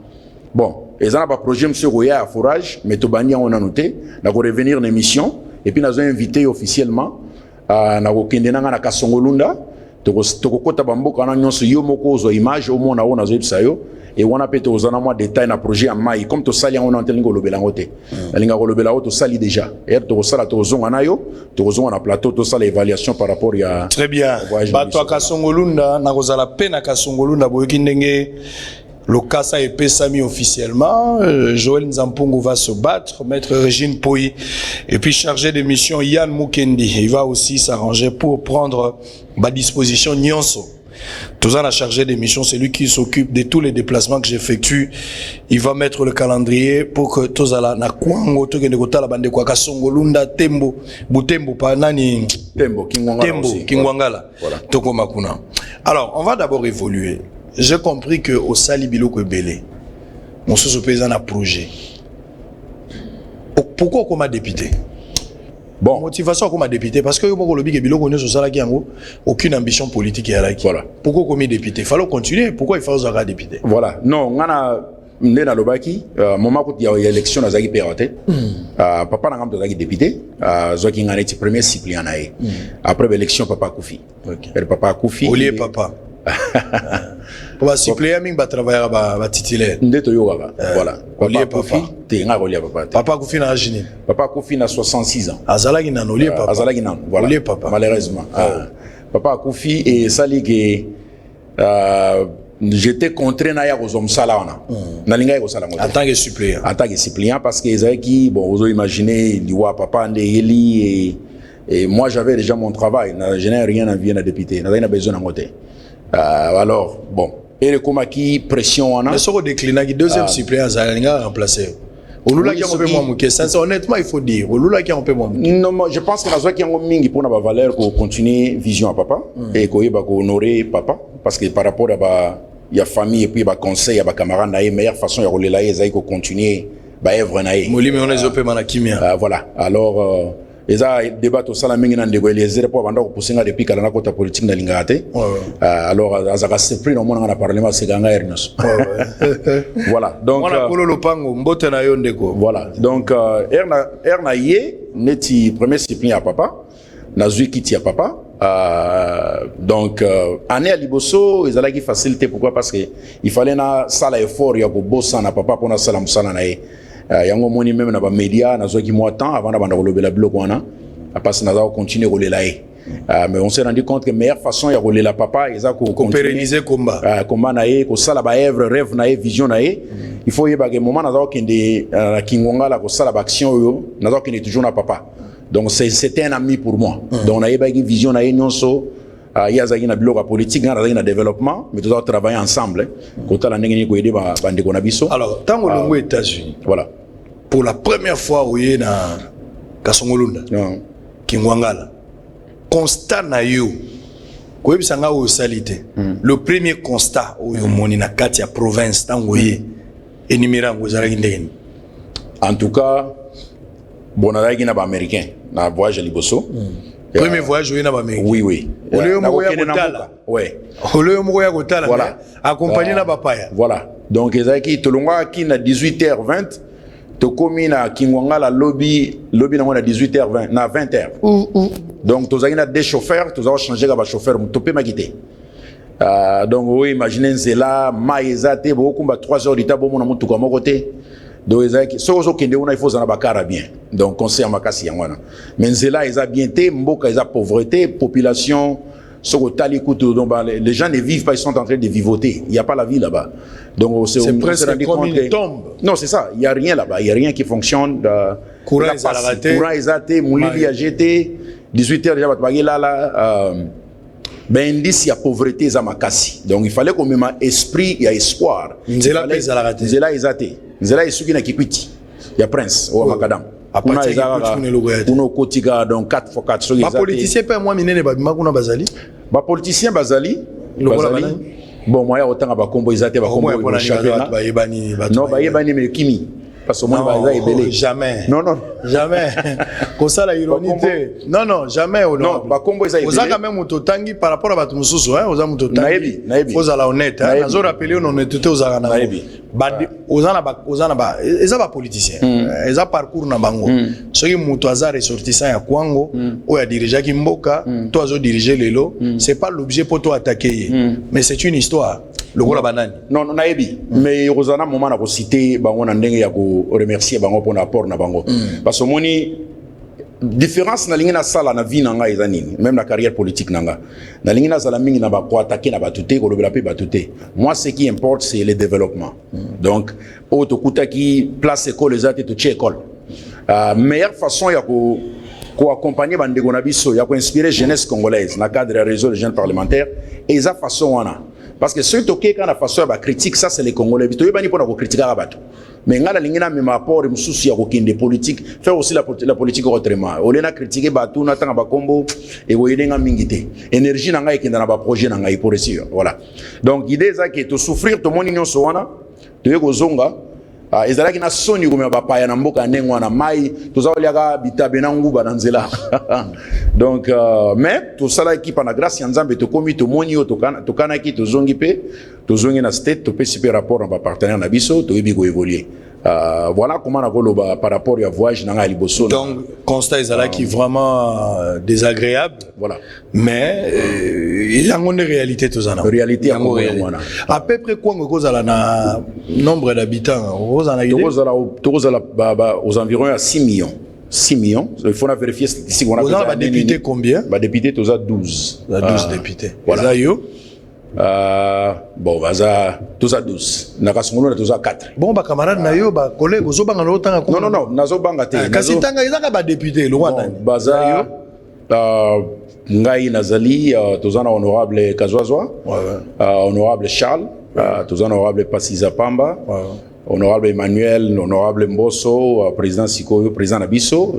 bon ezana ba projet monsieur Roya forage mais to bani on a noté na ko revenir na émission et puis nazo invité officiellement na ko kende na na Kasongolunda to ko kota ba mboka na nyonso yo moko zo image au mona ona zo psayo et on a peut-être aux moi détail na projet en mai comme to sali on entend lingo lobela ngote linga ko lobela to sali déjà et to sala to zonga nayo to zonga na plateau to sala évaluation par rapport ya très bien bato Kasongolunda na kozala pena Kasongolunda boyoki ndenge le Kasa est pesami officiellement. Joël Nzampungu va se battre. Maître Régine Poyi. Et puis chargé de mission Yann Mukendi. Il va aussi s'arranger pour prendre ma disposition Nyonso. Tout ça, la chargé de mission, c'est lui qui s'occupe de tous les déplacements que j'effectue. Il va mettre le calendrier pour que tous à la Kwango, tout la bande kwa Kasongolunda, Tembo, Butembo, Panani, Tembo, Kingwangala. Voilà. Toko Makuna. Alors, on va d'abord évoluer. J'ai compris que au Sali Biloko Belé, mon sous-paysan a projet. Pourquoi comme député? Bon, motivation comme député parce que mon lobby Biloko ne sala qui en aucune ambition politique et à la voilà. Pourquoi comme député? Il fallait continuer. Pourquoi il faut avoir député? Voilà. Non, on a ndena lobaki moment où il y a élection na zaki pérate. Papa na ngamto zaki député, zoki ngana ti premier suppléant nae. Après l'élection papa Koufi. OK. Papa Koufi. Olié papa. Pour va suppléer ming ba travailler ba titulaire ndeto yo baba voilà Olié papa te nga Olié papa papa Koufi na agini papa Koufi na 66 ans azalaki na Olié papa azalaki na voilà Olié papa malheureusement papa Koufi et sali que j'étais contraint na ya kozom sala wana na linga ko sala en tant que suppléant parce que ezaki bon vous imaginez liwa papa nde yeli et moi j'avais déjà mon travail je n'ai rien à vienne à député n'a besoin d'un côté alors bon et le comaki pression on a mais sur décliner deuxième suppléant ça a remplacé Olula qui a un peu moins mouké honnêtement il faut dire Olula qui a un peu moins non je pense que la zone qui a un mingi pour la valeur pour continuer vision à papa et qu'on va honorer papa parce que par rapport à il y a famille et puis bah conseil à bah camarade naïe meilleure façon de rouler là ils qu'on continuer bah œuvre naïe moli mais on est opé manakimia voilà alors et ça débat au salon mingi n'andego les aider pour vendre pour pousser depuis qu'elle a côté politique na lingate alors azaka se pris dans mon na parlement c'est ganga ernos voilà donc on a kolo lopango mbote na yo ndeko voilà donc erna yé neti premier suppléant à papa nazui kiti ya papa. Donc année à liboso ils allaient facilité. Pourquoi? Parce que il fallait na sala effort ya ko bossa na papa pour na sala musala na ye. Yango moni même na ba média na zo ki moi temps avant na banda kolobela bloc wana parce que na za continuer kolela ye. Mais on s'est rendu compte que la meilleure façon de rouler la papa, c'est de pérenniser le combat. Combat nae, ko sala ba rêve nae, vision nae. Il faut y avoir un moment dans lequel kingonga la ko sala ba action yo, dans lequel toujours na papa. Donc c'était un ami pour moi. Donc on a eu une vision nae nyonso. Il y a une bloc politique, il y a un développement, mais tous travailler ensemble. Quand on a aider bande konabiso. Alors tant que l'on est aux États-Unis, voilà. Pour la première fois où il y a na Kasongolunda, Kingwangala. Constat na yo ko ebisanga o salité le premier constat o yo moni na kati ya province tango ye enimera ngo zalaki ndeni en tout cas bon azalaki na ba américain na voyage liboso premier voyage o na ba américain oui ole mo ya kotala ouais ole mo ya kotala voilà accompagné na bapaya voilà donc ezalaki tolongwa ki na 18h20 to komi na Kingwangala lobby na 18h20 na 20h. Donc tous avons des chauffeurs, tous avons changé de chauffeur, on peut m'aguiter. Donc oui, imaginez Zela, Maïzate, beaucoup 3 heures d'état bon mon amour tout comme côté. Donc ezaki sozo kende on il faut zana bakara bien. Donc conseil makasi yangwana. Mais Zela ils a bien été, mboka ils a pauvreté, population les gens ne vivent pas, ils sont en train de vivoter. Il n'y a pas la vie là-bas. Donc c'est presque comme une tombe. Non, c'est ça. Il n'y a rien là-bas. Il n'y a rien qui fonctionne. Courant ils a raté. Courant ils a été. Moulili a jeté. 18h déjà, ben indice il y a pauvreté za makasi. Donc il fallait qu'on mette esprit, il y a espoir. Nzela ils a raté. Nzela ils a été. Nzela ils sont qui na Kikwiti. Il y a Prince ou Makadam. Après uno kotika donc 4x4 so ba politicien pas moi minene ba makuna bazali ba politicien bazali bon moi ya otanga ba kombo izate ba kombo ba championnat ba yebani non ba yebani mais kimi parce que moi baza ebele jamais non jamais comme ça la ironie non jamais non ba kombo izate oza quand même mutotangi par rapport à batu mususu oza mutotangi naibi faut la honnête nazo rappeler on honnêteté oza na oza na ba eza ba politicien eza parcours na bango soki muto aza ressortissant ya kwango ou ya diriger ki mboka to azo diriger lelo c'est pas l'objet pour toi attaquer mais c'est une histoire le gros banane non naibi mais rozana moment na ko citer bango na ndenge ya ko remercier bango pour l'apport na bango parce que moni différence na lingina sala na vie nanga ezanini même la carrière politique nanga na lingina sala mingi na ba ko attaquer na batuté ko lobela pe batuté moi ce qui importe c'est le développement donc auto kutaki place école ezate to école meilleure façon ya ko accompagner bandeko na biso ya ko inspirer jeunesse congolaise na cadre réseau des jeunes parlementaires et eza façon wana parce que ceux qui quand la façon ba critique ça c'est les Congolais bito yebani pona ko critiquer ba bato mais ngala lingina même apport mususu ya ko kinde politique faire aussi la politique autrement au lieu na critiquer bato na tanga ba kombo et woyenga mingité énergie na ngai kenda na ba projet na ngai pour réussir voilà donc idée ça qui to souffrir to moni nyonso wana to yeko zonga ezalaki na soni komema bapaya na mboka ndenge wana mai tozaliaka bitabe na nguba na nzela donc mais tosalaki pa na grâce ya nzambe tokomi tomoni yo tokanaki tozongi pe tozongi na state topesi pe rapport na bapartenaire na biso toyebi koévoluer voilà comment on a par rapport à voyage dans liboso. Donc constat ezalaki vraiment désagréable. Voilà. Mais il y a une réalité tout ça. Réalité à à peu près quoi cause na nombre d'habitants aux environs à 6 millions. 6 millions. Il faut vérifier si on a député combien? Député tous à 12. 12 députés. Voilà. Bon, baza tous à 12. Nakasongolo tous à 4. Bon, ba camarade na yo ba collègue ozo banga lo tanga ko. Non, nazo banga te. Kasi tanga izaka ba député lo wana. Baza ngai nazali tozana honorable Kazwazwa. Honorable Charles, tozana honorable Pasiza Pamba. Honorable Emmanuel, honorable Mbosso, président Sikoyo, président Nabiso,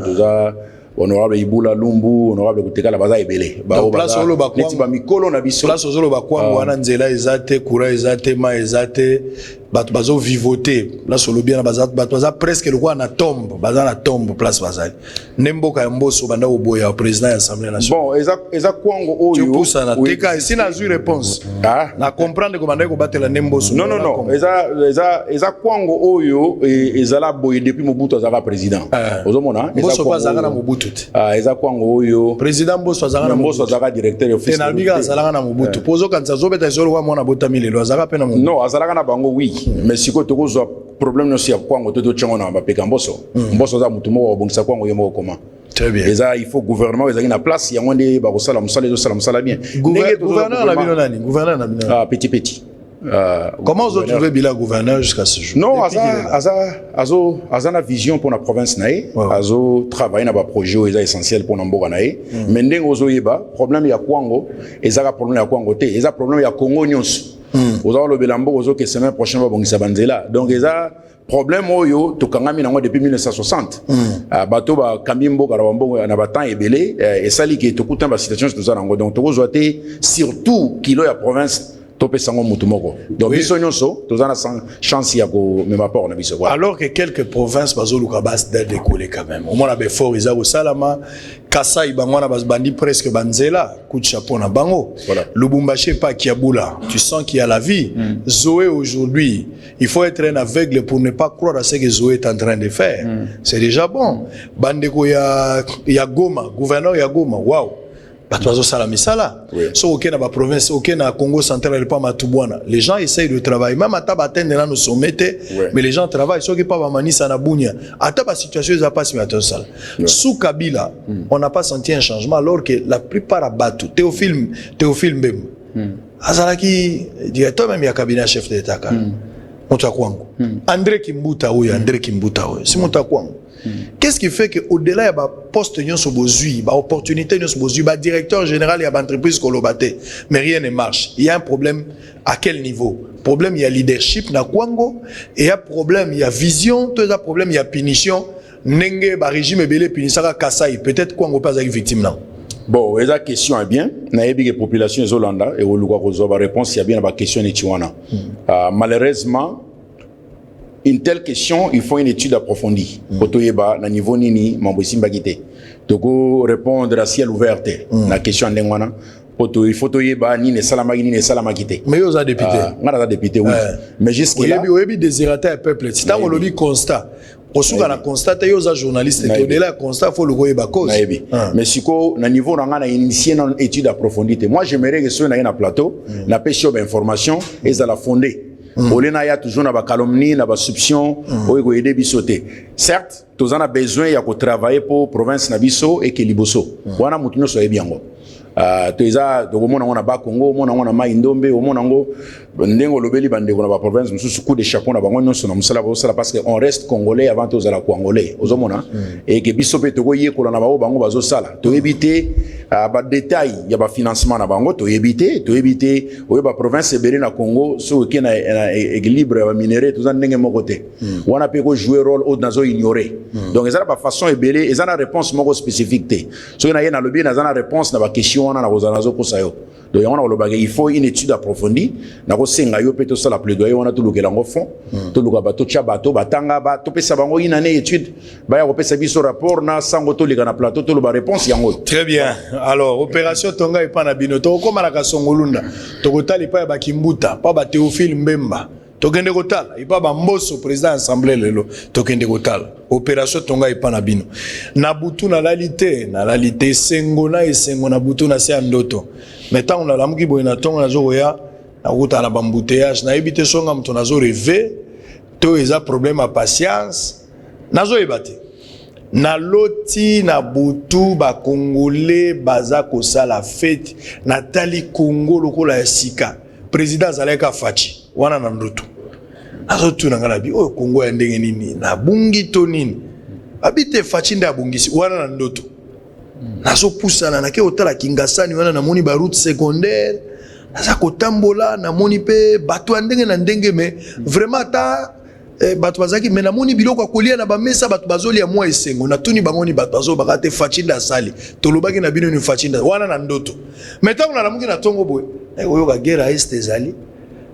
honorable Ibula Lumbu, honorable Kutekala baza ebele. Donc place olo ba mikolo na biso. Place olo ba kwango wana nzela ezate, kura ezate, ma ezate, bato vivoter là sur le bien bato presque le roi na tombe place bazali nemboka ya mboso banda oboya président de l'Assemblée nationale. Bon eza kwango oyo tu pousse na teka si na eu réponse na comprendre que banda ko batela nemboso. Non eza kwango oyo ezala boye depuis Mobutu azaka président ozomona mboso pas azaka na Mobutu eza kwango oyo président mboso azaka na mboso azaka directeur officiel na biga azaka na Mobutu pozo kanza zobeta zolo wa mona botami lelo azaka pe na Mobutu. Non azaka na bango oui mais siko tokozwa problème no si ya kwango to tchango na bapeka mboso mboso za mutu moko bongisa kwango yemo comment. Très bien. Il faut gouvernement ezaki na place ya ngone ba kosala musala zo sala musala bien. Gouverneur na bino nani? Gouverneur na bino. Petit. Comment vous trouvez Bila gouverneur jusqu'à ce jour? Non, aza na vision pour la province nae, azo travailler na ba projet est essentiel pour namboka nae. Mais ndenge ozo yeba, problème ya Kwango, ezaka problème ya Kwango te, eza problème ya Congo nyonso. Ozo lo belambo ozo que semaine prochaine ba bongisa banzela. Donc eza problème oyo to kangami nango depuis 1960. Bato ba kambimbo karabambo na ba temps ebele et sali ke to kuta ba situation to za nango. Donc to ozo te surtout kilo ya province topé sango mutumoko. Donc biso nyonso tozana chance ya ko mema port na biso. Alors que quelques provinces bazoluka bas d'être décollé quand même. Au moins la befort izako salama Kasai bangwana bas bandi presque banzela coup de chapeau na bango. Lubumbashi pas Kiabula. Tu sens qu'il y a la vie. Zoé aujourd'hui, il faut être un aveugle pour ne pas croire à ce que Zoé est en train de faire. C'est déjà bon. Bandeko ya Goma, gouverneur ya Goma. Waouh. Batozo salamisala. So ok na ba province, ok na Congo central pas matubwana. Les gens essayent de travailler. Même ata batende na nous sommete, mais les gens travaillent. So ki pas ba manisa na bunya. Ata ba situation za pas si matosala. Sous Kabila, on n'a pas senti un changement alors que la plupart à Batu, Théophile Mbem. Azalaki directeur même ya cabinet chef d'État ka. Monta kwangu. André Kimbuta oyo, c'est monta kwangu. Qu'est-ce qui fait que au-delà de poste nyons bozui, ba opportunité nyons bozui, ba directeur général ya entreprise kolobate, mais rien ne marche. Il y a un problème à quel niveau? Problème il y a leadership na Kwango et il y a problème il y a vision, tout ça problème il y a punition. Nenge ba régime belé punisaka Kasai, peut-être Kwango pas avec victime là. Bon, la question est bien. Na yebi que population zolanda et au lugar ko ba réponse il y a bien la question ni tiwana. Malheureusement une telle question, il faut une étude approfondie. Potoyeba na niveau nini mambosi mbagite. Toko répondre à ciel ouvert la question ndengwana. Poto il faut toyeba ni ne salama kite. Mais vous avez député. Ngara député oui. Mais jusqu'à là oyebi désirateur peuple. C'est tant on lobby constat. Osuka na constater yo za journaliste et au-delà constat faut le koyeba cause. Mais siko na niveau na ngana initier une étude approfondie. Moi j'aimerais que ceux na plateau na pêche d'information et ça la fonder. Olena ya toujours na ba calomnie na ba soupçon oyo aider bisoté. Certes, tous on a besoin ya ko travailler pour province na biso et que liboso. Wana mutu nyoso ebiango. Toza dokomona ngona ba Congo, mona ngona mai ndombe, omona ngo ndengo lobeli bande ko na ba province mususu coup de chapeau na bango nyonso na musala ba parce que on reste congolais avant tous la congolais. Ozomona et que biso pe toko ye ko na ba bango bazo sala. To éviter ba détail ya ba financement na bango to éviter oyo ba province belé na Congo so ke na équilibre ya minéraux tous ndenge moko te. Wana pe ko jouer rôle au nazo ignorer. Donc ezala ba façon ebelé ezana réponse moko spécifique te. So na ye na lobi na zana réponse na ba question wana na kozanazo kosayo. Donc wana olobage il faut une étude approfondie na ko senga yo pe to sala plaidoyer wana to lokela ngo fond to luka ba to tcha bato batanga ba to pesa bango inane étude ba ya ko pesa biso rapport na sango to lika na plateau to loba réponse yango. Très bien. Alors opération Tonga et pana bino to ko mara ka songolunda to ko tali pa ba Kimbuta pa ba Théophile Mbemba to kende ko tala ipa ba Mboso président assemblée lelo to kende ko tala opération Tonga et pana bino na butu na lalité sengona et sengona butu na se andoto mettons on a la muki boina tonga na zo ya na ruta na bambouteillage na ebité songa mto na zo rêver to eza problème à patience na zo ebate na loti na butu ba congolais baza ko sala fête na tali Congo lokola ya sika président Zaleka Fachi wana na ndoto azo tuna ngala bi o Congo ya ndenge nini na bungi to nini abite Fachi nda bungisi wana na ndoto nazo pusana na ke otala Kingasani wana na moni ba route secondaire naza kotambola na moni pe bato ndenge na ndenge mais vraiment ta bato bazaki mais na moni biloko akolia na ba mesa bato bazoli ya mwa esengo na tuni bangoni bato bazo bakate Fachi nda sali tolobaki na bino ni Fachi nda wana na ndoto metango na mungi na tongo boy oyo ka guerre est ezali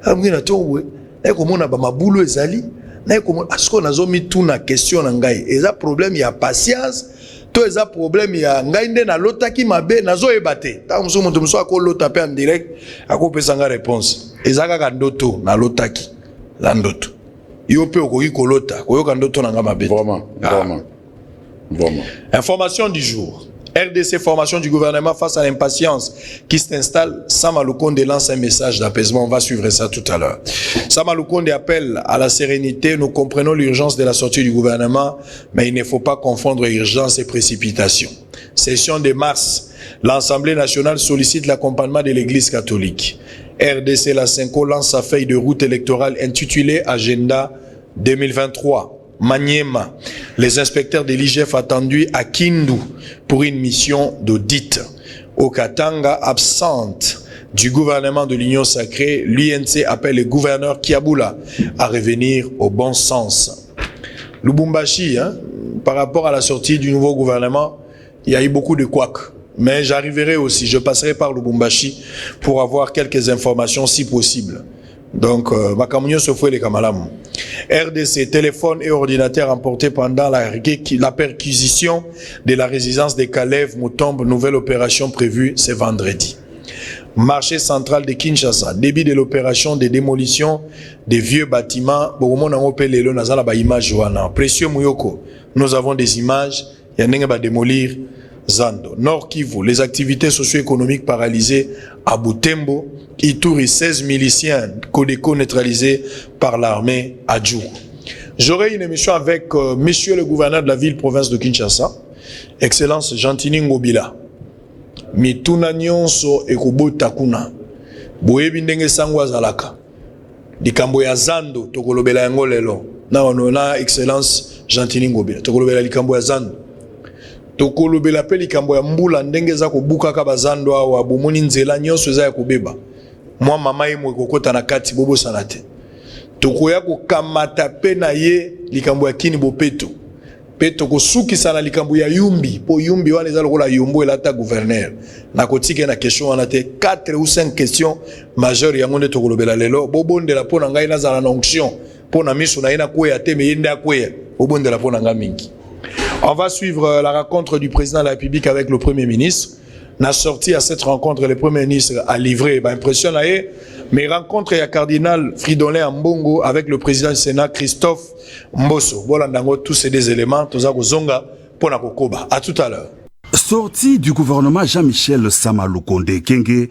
mungi na tongo boy na komona ba mabulu ezali na komona asko nazo mituna question na ngai eza problème ya patience to eza problème ya ngai nde na lotaki mabe nazo ebate ta muso mutu muso akolota pe en direct akopesa nga réponse eza kaka ndoto na lotaki la ndoto yo pe okoki kolota koyoka ndoto na nga mabe Vraiment. Information du jour. RDC, formation du gouvernement face à l'impatience qui s'installe. Sama Lukonde lance un message d'apaisement. On va suivre ça tout à l'heure. Sama Lukonde appelle à la sérénité. Nous comprenons l'urgence de la sortie du gouvernement, mais il ne faut pas confondre urgence et précipitation. Session de mars. L'Assemblée nationale sollicite l'accompagnement de l'Église catholique. RDC, la Cinco lance sa feuille de route électorale intitulée Agenda 2023. Maniema, les inspecteurs de l'IGF attendus à Kindu pour une mission d'audit. Au Katanga, absente du gouvernement de l'Union sacrée, l'UNC appelle le gouverneur Kiabula à revenir au bon sens. Lubumbashi, par rapport à la sortie du nouveau gouvernement, il y a eu beaucoup de couacs. Mais j'arriverai aussi, je passerai par Lubumbashi pour avoir quelques informations si possible. Donc, Makamunyo se fouet les Kamalam. RDC, téléphone et ordinateur emportés pendant la perquisition de la résidence de Kalev Mutombo, nouvelle opération prévue ce vendredi. Marché central de Kinshasa, début de l'opération de démolition des vieux bâtiments. Précieux Mouyoko, nous avons des images, il y a un démolir. Zando, Nord Kivu, les activités socio-économiques paralysées à Butembo, Ituri, 16 miliciens, Codeco neutralisés par l'armée à Djourou. J'aurai une émission avec monsieur le gouverneur de la ville-province de Kinshasa, Excellence Gentini Ngobila. Mituna nyonso ekobota kuna. Boyebi ndenge sango azalaka. Likambo ya Zando, tokolobela yango lelo. Na Excellence Gentini Ngobila. Tokolobela likambo ya Zando. Tokolobela pe likambo ya mbula ndenge za kobuka ka bazando awa bomoni nzela nyonso eza ya kobeba mwa mama ye mo kokota na kati bobo sanate tokoya ko kamata pe na ye likambo ya kini bopeto pe tokosuki sana likambo ya yumbi po yumbi wana eza lokola yombo elata gouverneur na kotike na question wana te 4 ou 5 questions majeures ya monde tokolobela lelo bobondela pona ngai nazala na onction pona miso na ina koya te me yenda koya bobondela pona nga mingi. On va suivre la rencontre du président de la République avec le Premier ministre. Na sorti à cette rencontre, le Premier ministre a livré impression là, mais rencontre à cardinal Fridolin Mbongo avec le président du Sénat Christophe Mbosso. Voilà, tous ces deux éléments, tous à Zonga, pour Nakokoba. À tout à l'heure. Sortie du gouvernement Jean-Michel Sama Lukonde Kenge,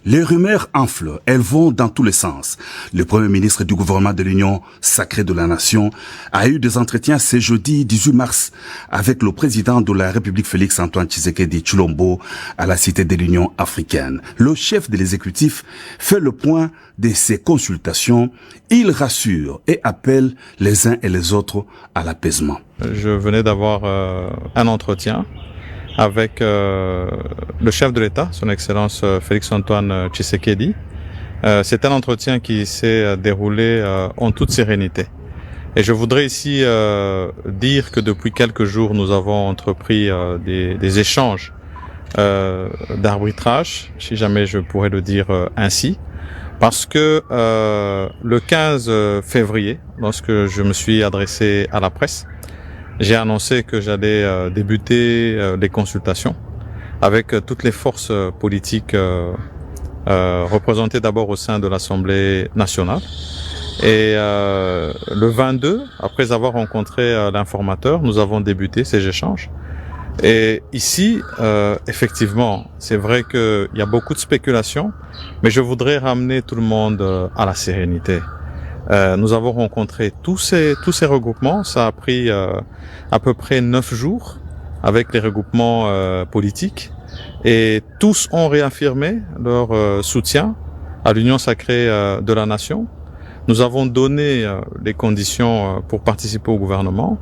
les rumeurs enflent, elles vont dans tous les sens. Le premier ministre du gouvernement de l'Union sacrée de la Nation a eu des entretiens ce jeudi 18 mars avec le président de la République Félix-Antoine Tshisekedi Tshilombo à la Cité de l'Union africaine. Le chef de l'exécutif fait le point de ces consultations. Il rassure et appelle les uns et les autres à l'apaisement. Je venais d'avoir un entretien avec le chef de l'État, son Excellence Félix-Antoine Tshisekedi. C'est un entretien qui s'est déroulé en toute sérénité. Et je voudrais ici dire que depuis quelques jours, nous avons entrepris des échanges d'arbitrage, si jamais je pourrais le dire ainsi, parce que le 15 février, lorsque je me suis adressé à la presse, j'ai annoncé que j'allais débuter les consultations avec toutes les forces politiques représentées d'abord au sein de l'Assemblée nationale. Et le 22, après avoir rencontré l'informateur, nous avons débuté ces échanges. Et ici, effectivement, c'est vrai qu'il y a beaucoup de spéculations, mais je voudrais ramener tout le monde à la sérénité. Nous avons rencontré tous ces regroupements. Ça a pris à peu près 9 jours avec les regroupements politiques. Et tous ont réaffirmé leur soutien à l'Union sacrée de la Nation. Nous avons donné les conditions pour participer au gouvernement.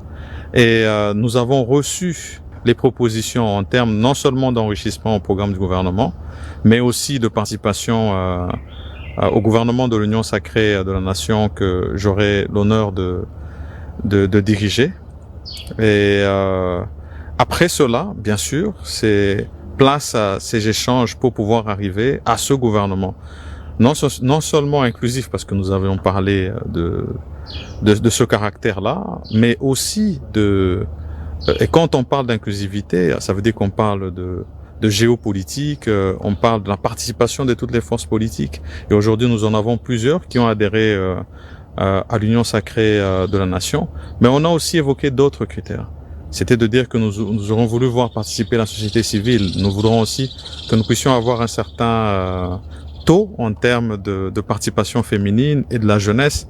Et nous avons reçu les propositions en termes non seulement d'enrichissement au programme du gouvernement, mais aussi de participation au gouvernement de l'Union sacrée de la Nation que j'aurai l'honneur de diriger. Et après cela, bien sûr, c'est place à ces échanges pour pouvoir arriver à ce gouvernement. non seulement inclusif, parce que nous avions parlé de ce caractère-là, mais aussi et quand on parle d'inclusivité, ça veut dire qu'on parle de géopolitique, on parle de la participation de toutes les forces politiques. Et aujourd'hui, nous en avons plusieurs qui ont adhéré à l'Union sacrée de la nation. Mais on a aussi évoqué d'autres critères. C'était de dire que nous aurons voulu voir participer la société civile. Nous voudrons aussi que nous puissions avoir un certain taux en termes de participation féminine et de la jeunesse.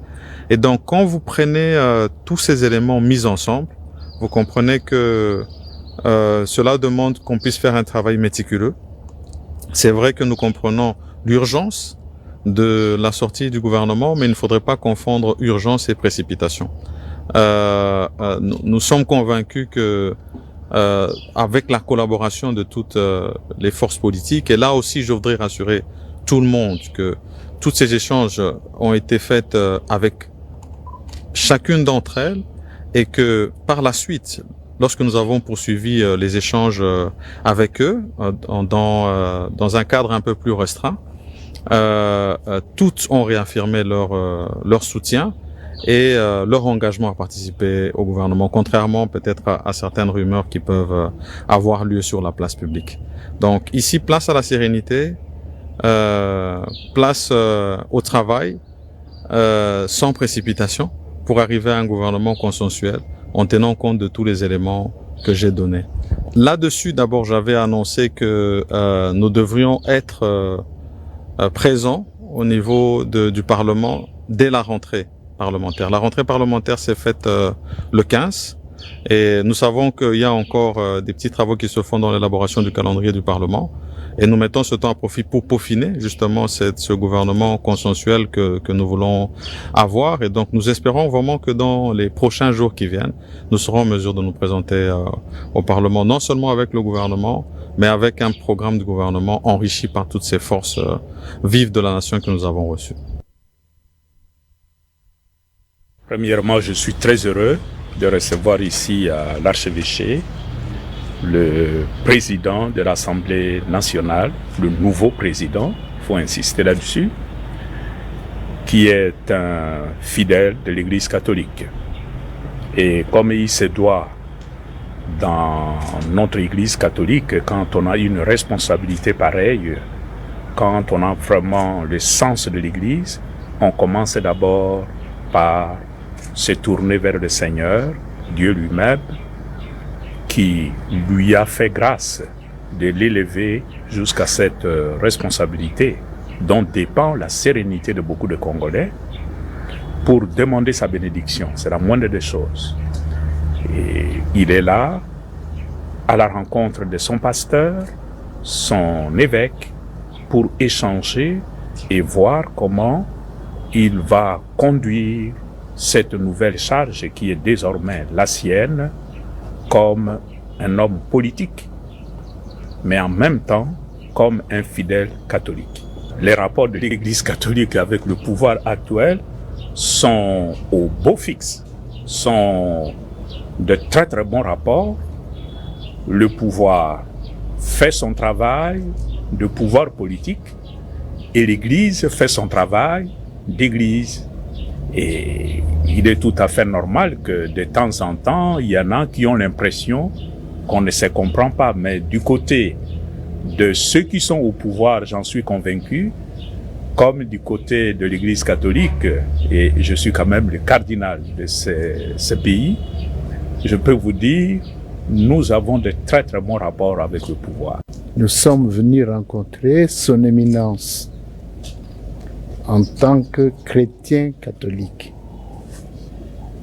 Et donc, quand vous prenez tous ces éléments mis ensemble, vous comprenez que cela demande qu'on puisse faire un travail méticuleux. C'est vrai que nous comprenons l'urgence de la sortie du gouvernement, mais il ne faudrait pas confondre urgence et précipitation. Nous sommes convaincus que avec la collaboration de toutes les forces politiques, et là aussi je voudrais rassurer tout le monde que tous ces échanges ont été faits avec chacune d'entre elles, et que par la suite, lorsque nous avons poursuivi les échanges avec eux dans un cadre un peu plus restreint, toutes ont réaffirmé leur soutien et leur engagement à participer au gouvernement, contrairement peut-être à certaines rumeurs qui peuvent avoir lieu sur la place publique. Donc ici, place à la sérénité, place au travail, sans précipitation, pour arriver à un gouvernement consensuel, en tenant compte de tous les éléments que j'ai donnés. Là-dessus, d'abord, j'avais annoncé que nous devrions être présents au niveau du Parlement dès la rentrée parlementaire. La rentrée parlementaire s'est faite le 15, et nous savons qu'il y a encore des petits travaux qui se font dans l'élaboration du calendrier du Parlement. Et nous mettons ce temps à profit pour peaufiner justement ce gouvernement consensuel que nous voulons avoir. Et donc nous espérons vraiment que dans les prochains jours qui viennent, nous serons en mesure de nous présenter au Parlement, non seulement avec le gouvernement, mais avec un programme de gouvernement enrichi par toutes ces forces vives de la nation que nous avons reçues. Premièrement, je suis très heureux de recevoir ici à l'archevêché le président de l'Assemblée nationale, le nouveau président, il faut insister là-dessus, qui est un fidèle de l'Église catholique. Et comme il se doit dans notre Église catholique, quand on a une responsabilité pareille, quand on a vraiment le sens de l'Église, on commence d'abord par se tourner vers le Seigneur, Dieu lui-même, qui lui a fait grâce de l'élever jusqu'à cette responsabilité dont dépend la sérénité de beaucoup de Congolais, pour demander sa bénédiction. C'est la moindre des choses. Et il est là, à la rencontre de son pasteur, son évêque, pour échanger et voir comment il va conduire cette nouvelle charge qui est désormais la sienne, comme un homme politique, mais en même temps comme un fidèle catholique. Les rapports de l'Église catholique avec le pouvoir actuel sont au beau fixe, sont de très très bons rapports. Le pouvoir fait son travail de pouvoir politique et l'Église fait son travail d'Église. Et il est tout à fait normal que de temps en temps, il y en a qui ont l'impression qu'on ne se comprend pas. Mais du côté de ceux qui sont au pouvoir, j'en suis convaincu, comme du côté de l'Église catholique, et je suis quand même le cardinal de ce pays, je peux vous dire, nous avons de très très bons rapports avec le pouvoir. Nous sommes venus rencontrer son éminence en tant que chrétiens catholiques.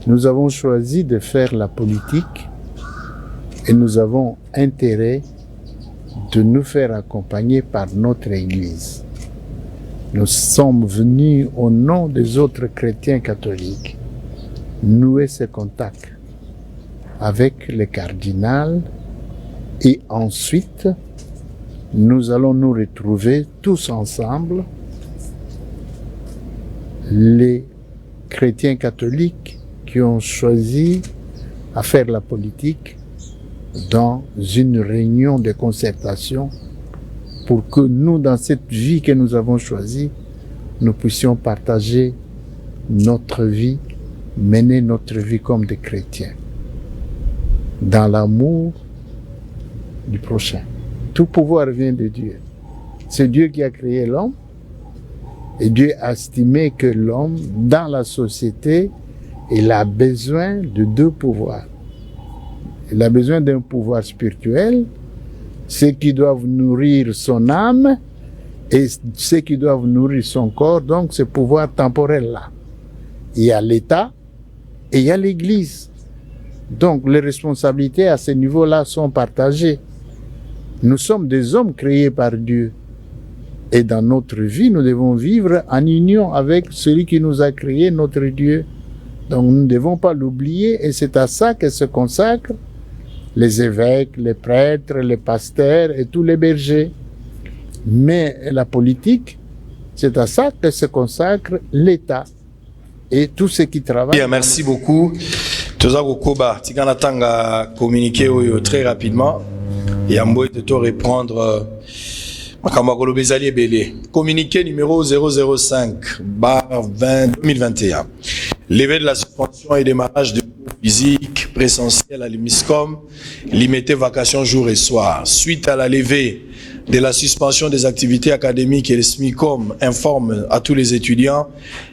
Nous avons choisi de faire la politique et nous avons intérêt de nous faire accompagner par notre Église. Nous sommes venus au nom des autres chrétiens catholiques nouer ce contact avec le cardinal et ensuite nous allons nous retrouver tous ensemble, les chrétiens catholiques qui ont choisi à faire la politique dans une réunion de concertation pour que nous, dans cette vie que nous avons choisie, nous puissions partager notre vie, mener notre vie comme des chrétiens, dans l'amour du prochain. Tout pouvoir vient de Dieu. C'est Dieu qui a créé l'homme, et Dieu a estimé que l'homme, dans la société, il a besoin de deux pouvoirs. Il a besoin d'un pouvoir spirituel, ceux qui doivent nourrir son âme, et ceux qui doivent nourrir son corps, donc ce pouvoir temporel-là. Il y a l'État et il y a l'Église. Donc les responsabilités à ce niveau-là sont partagées. Nous sommes des hommes créés par Dieu. Et dans notre vie, nous devons vivre en union avec celui qui nous a créé, notre Dieu. Donc nous ne devons pas l'oublier, et c'est à ça que se consacrent les évêques, les prêtres, les pasteurs et tous les bergers. Mais la politique, c'est à ça que se consacre l'État et tous ceux qui travaillent. Bien, merci beaucoup. Tozako Koba, Tikana Tanga communiqué très rapidement. Et Amboy de reprendre Makamagolo Bezali Belé. Communiqué numéro 005/2021. Levée de la suspension et démarrage de cours physiques présentiels à l'IMISCOM, limité vacations jour et soir. Suite à la levée de la suspension des activités académiques, et le SMICOM informe à tous les étudiants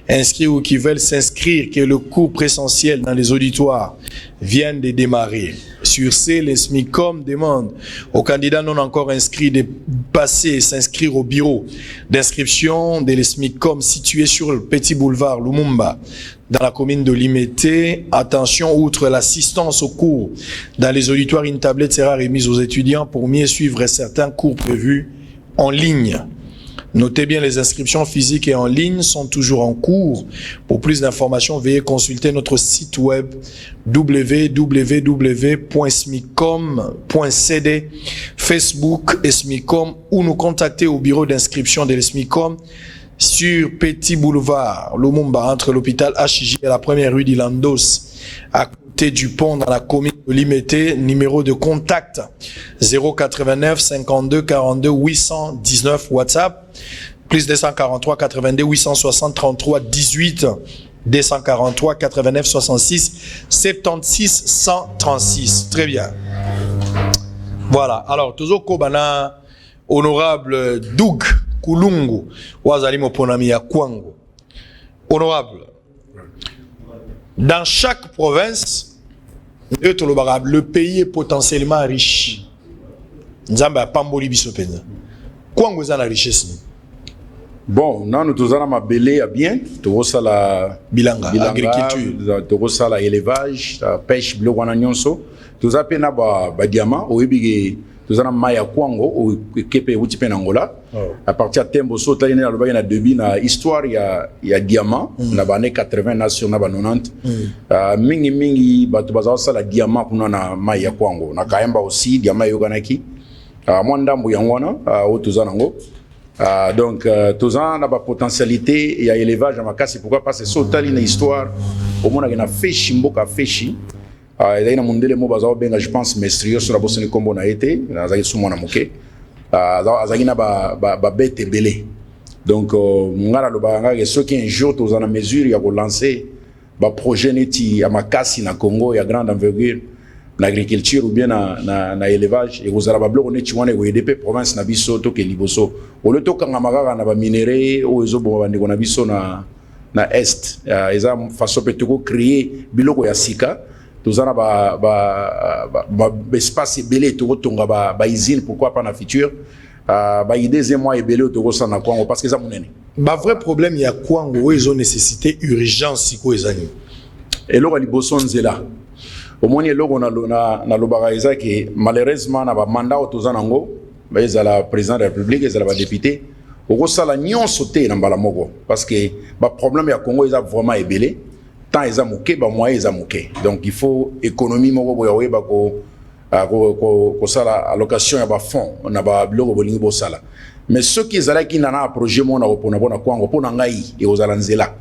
inscrits ou qui veulent s'inscrire que le cours présentiel dans les auditoires vient de démarrer. Sur ce, le SMICOM demande aux candidats non encore inscrits de passer et s'inscrire au bureau d'inscription de l'SMICOM situé sur le petit boulevard Lumumba dans la commune de Limete. Attention, outre l'assistance aux cours dans les auditoires, une tablette sera remise aux étudiants pour mieux suivre certains cours prévus en ligne. Notez bien, les inscriptions physiques et en ligne sont toujours en cours. Pour plus d'informations, veuillez consulter notre site web www.smicom.cd, Facebook et SMICOM, ou nous contacter au bureau d'inscription de l'SMICOM sur Petit Boulevard Lumumba, entre l'hôpital HJ et la première rue d'Ilandos, à côté du pont dans la commune de Limete. Numéro de contact 089 52 42 819, WhatsApp plus 243 82 860 33 18, 243 89 66 76 136. Très bien. Voilà. Alors, Tozo Kobana, honorable Doug Kulungu, Wazali Moponami ya Kwango. Honorable, dans chaque province, le pays est potentiellement riche. Nzamba pamboli biso penza. Kwango za la richesse. Bon, nous avons ma belé à bien, tout ça la bilanga agriculture, tout ça la élevage, la pêche, bleu wananyonso, tout ça pena ba diamant, au ibige, tout ça maya Kwango, au kepe uti pena Angola. À partir de tembo so tali na loba na debi na histoire ya diamant, na ba ne 80 nation na ba 90. Mingi batu baza ça la diamant kuna na maya Kwango, na Kayamba aussi diamant yoganaki. Mwandambo yangwana au tuzanango. Donc tuzan na ba potentialité ya élevage ma kasi, pourquoi parce que so tali na histoire au mona na feshi mboka feshi. Et là mondele mo baza benga je pense mestrieux sur la bosoni kombo na été na za sumo na moke. Azagina ba bête belé. Donc ngala lo ba ngaka ceux qui un jour tuzan na mesure ya ko lancer ba projet neti ya makasi na Congo ya grande envergure na agriculture ou bien na élevage, et vous allez ba bloc neti wana ko EDP province na biso to ke liboso o le to kanga magara na ba minerais o ezo bo ba ndeko na biso na est eza façon peut créer biloko ya sika tozana ba espace belé to tonga ba usine, pourquoi pas na futur ba idée et moi belé to ça na Kwango parce que ça monene ba vrai problème ya Kwango ils ont nécessité urgence siko ezani et lo liboso nzela au moins eloko na lobaka eza ke malheureusement na ba mandat tozana ngo ba ezala président de la République ezala ba député okosala nyonso te na mbala moko parce que ba problème ya Congo eza vraiment ebelé tant eza moke ba moyen eza moke, donc il faut économie moko boya weba ko sala allocation ya ba fonds na ba biloko bolingi bo sala. Mais ceux qui ezalaki nana projet mona ko pona Kwango pona ngai e ozala nzela,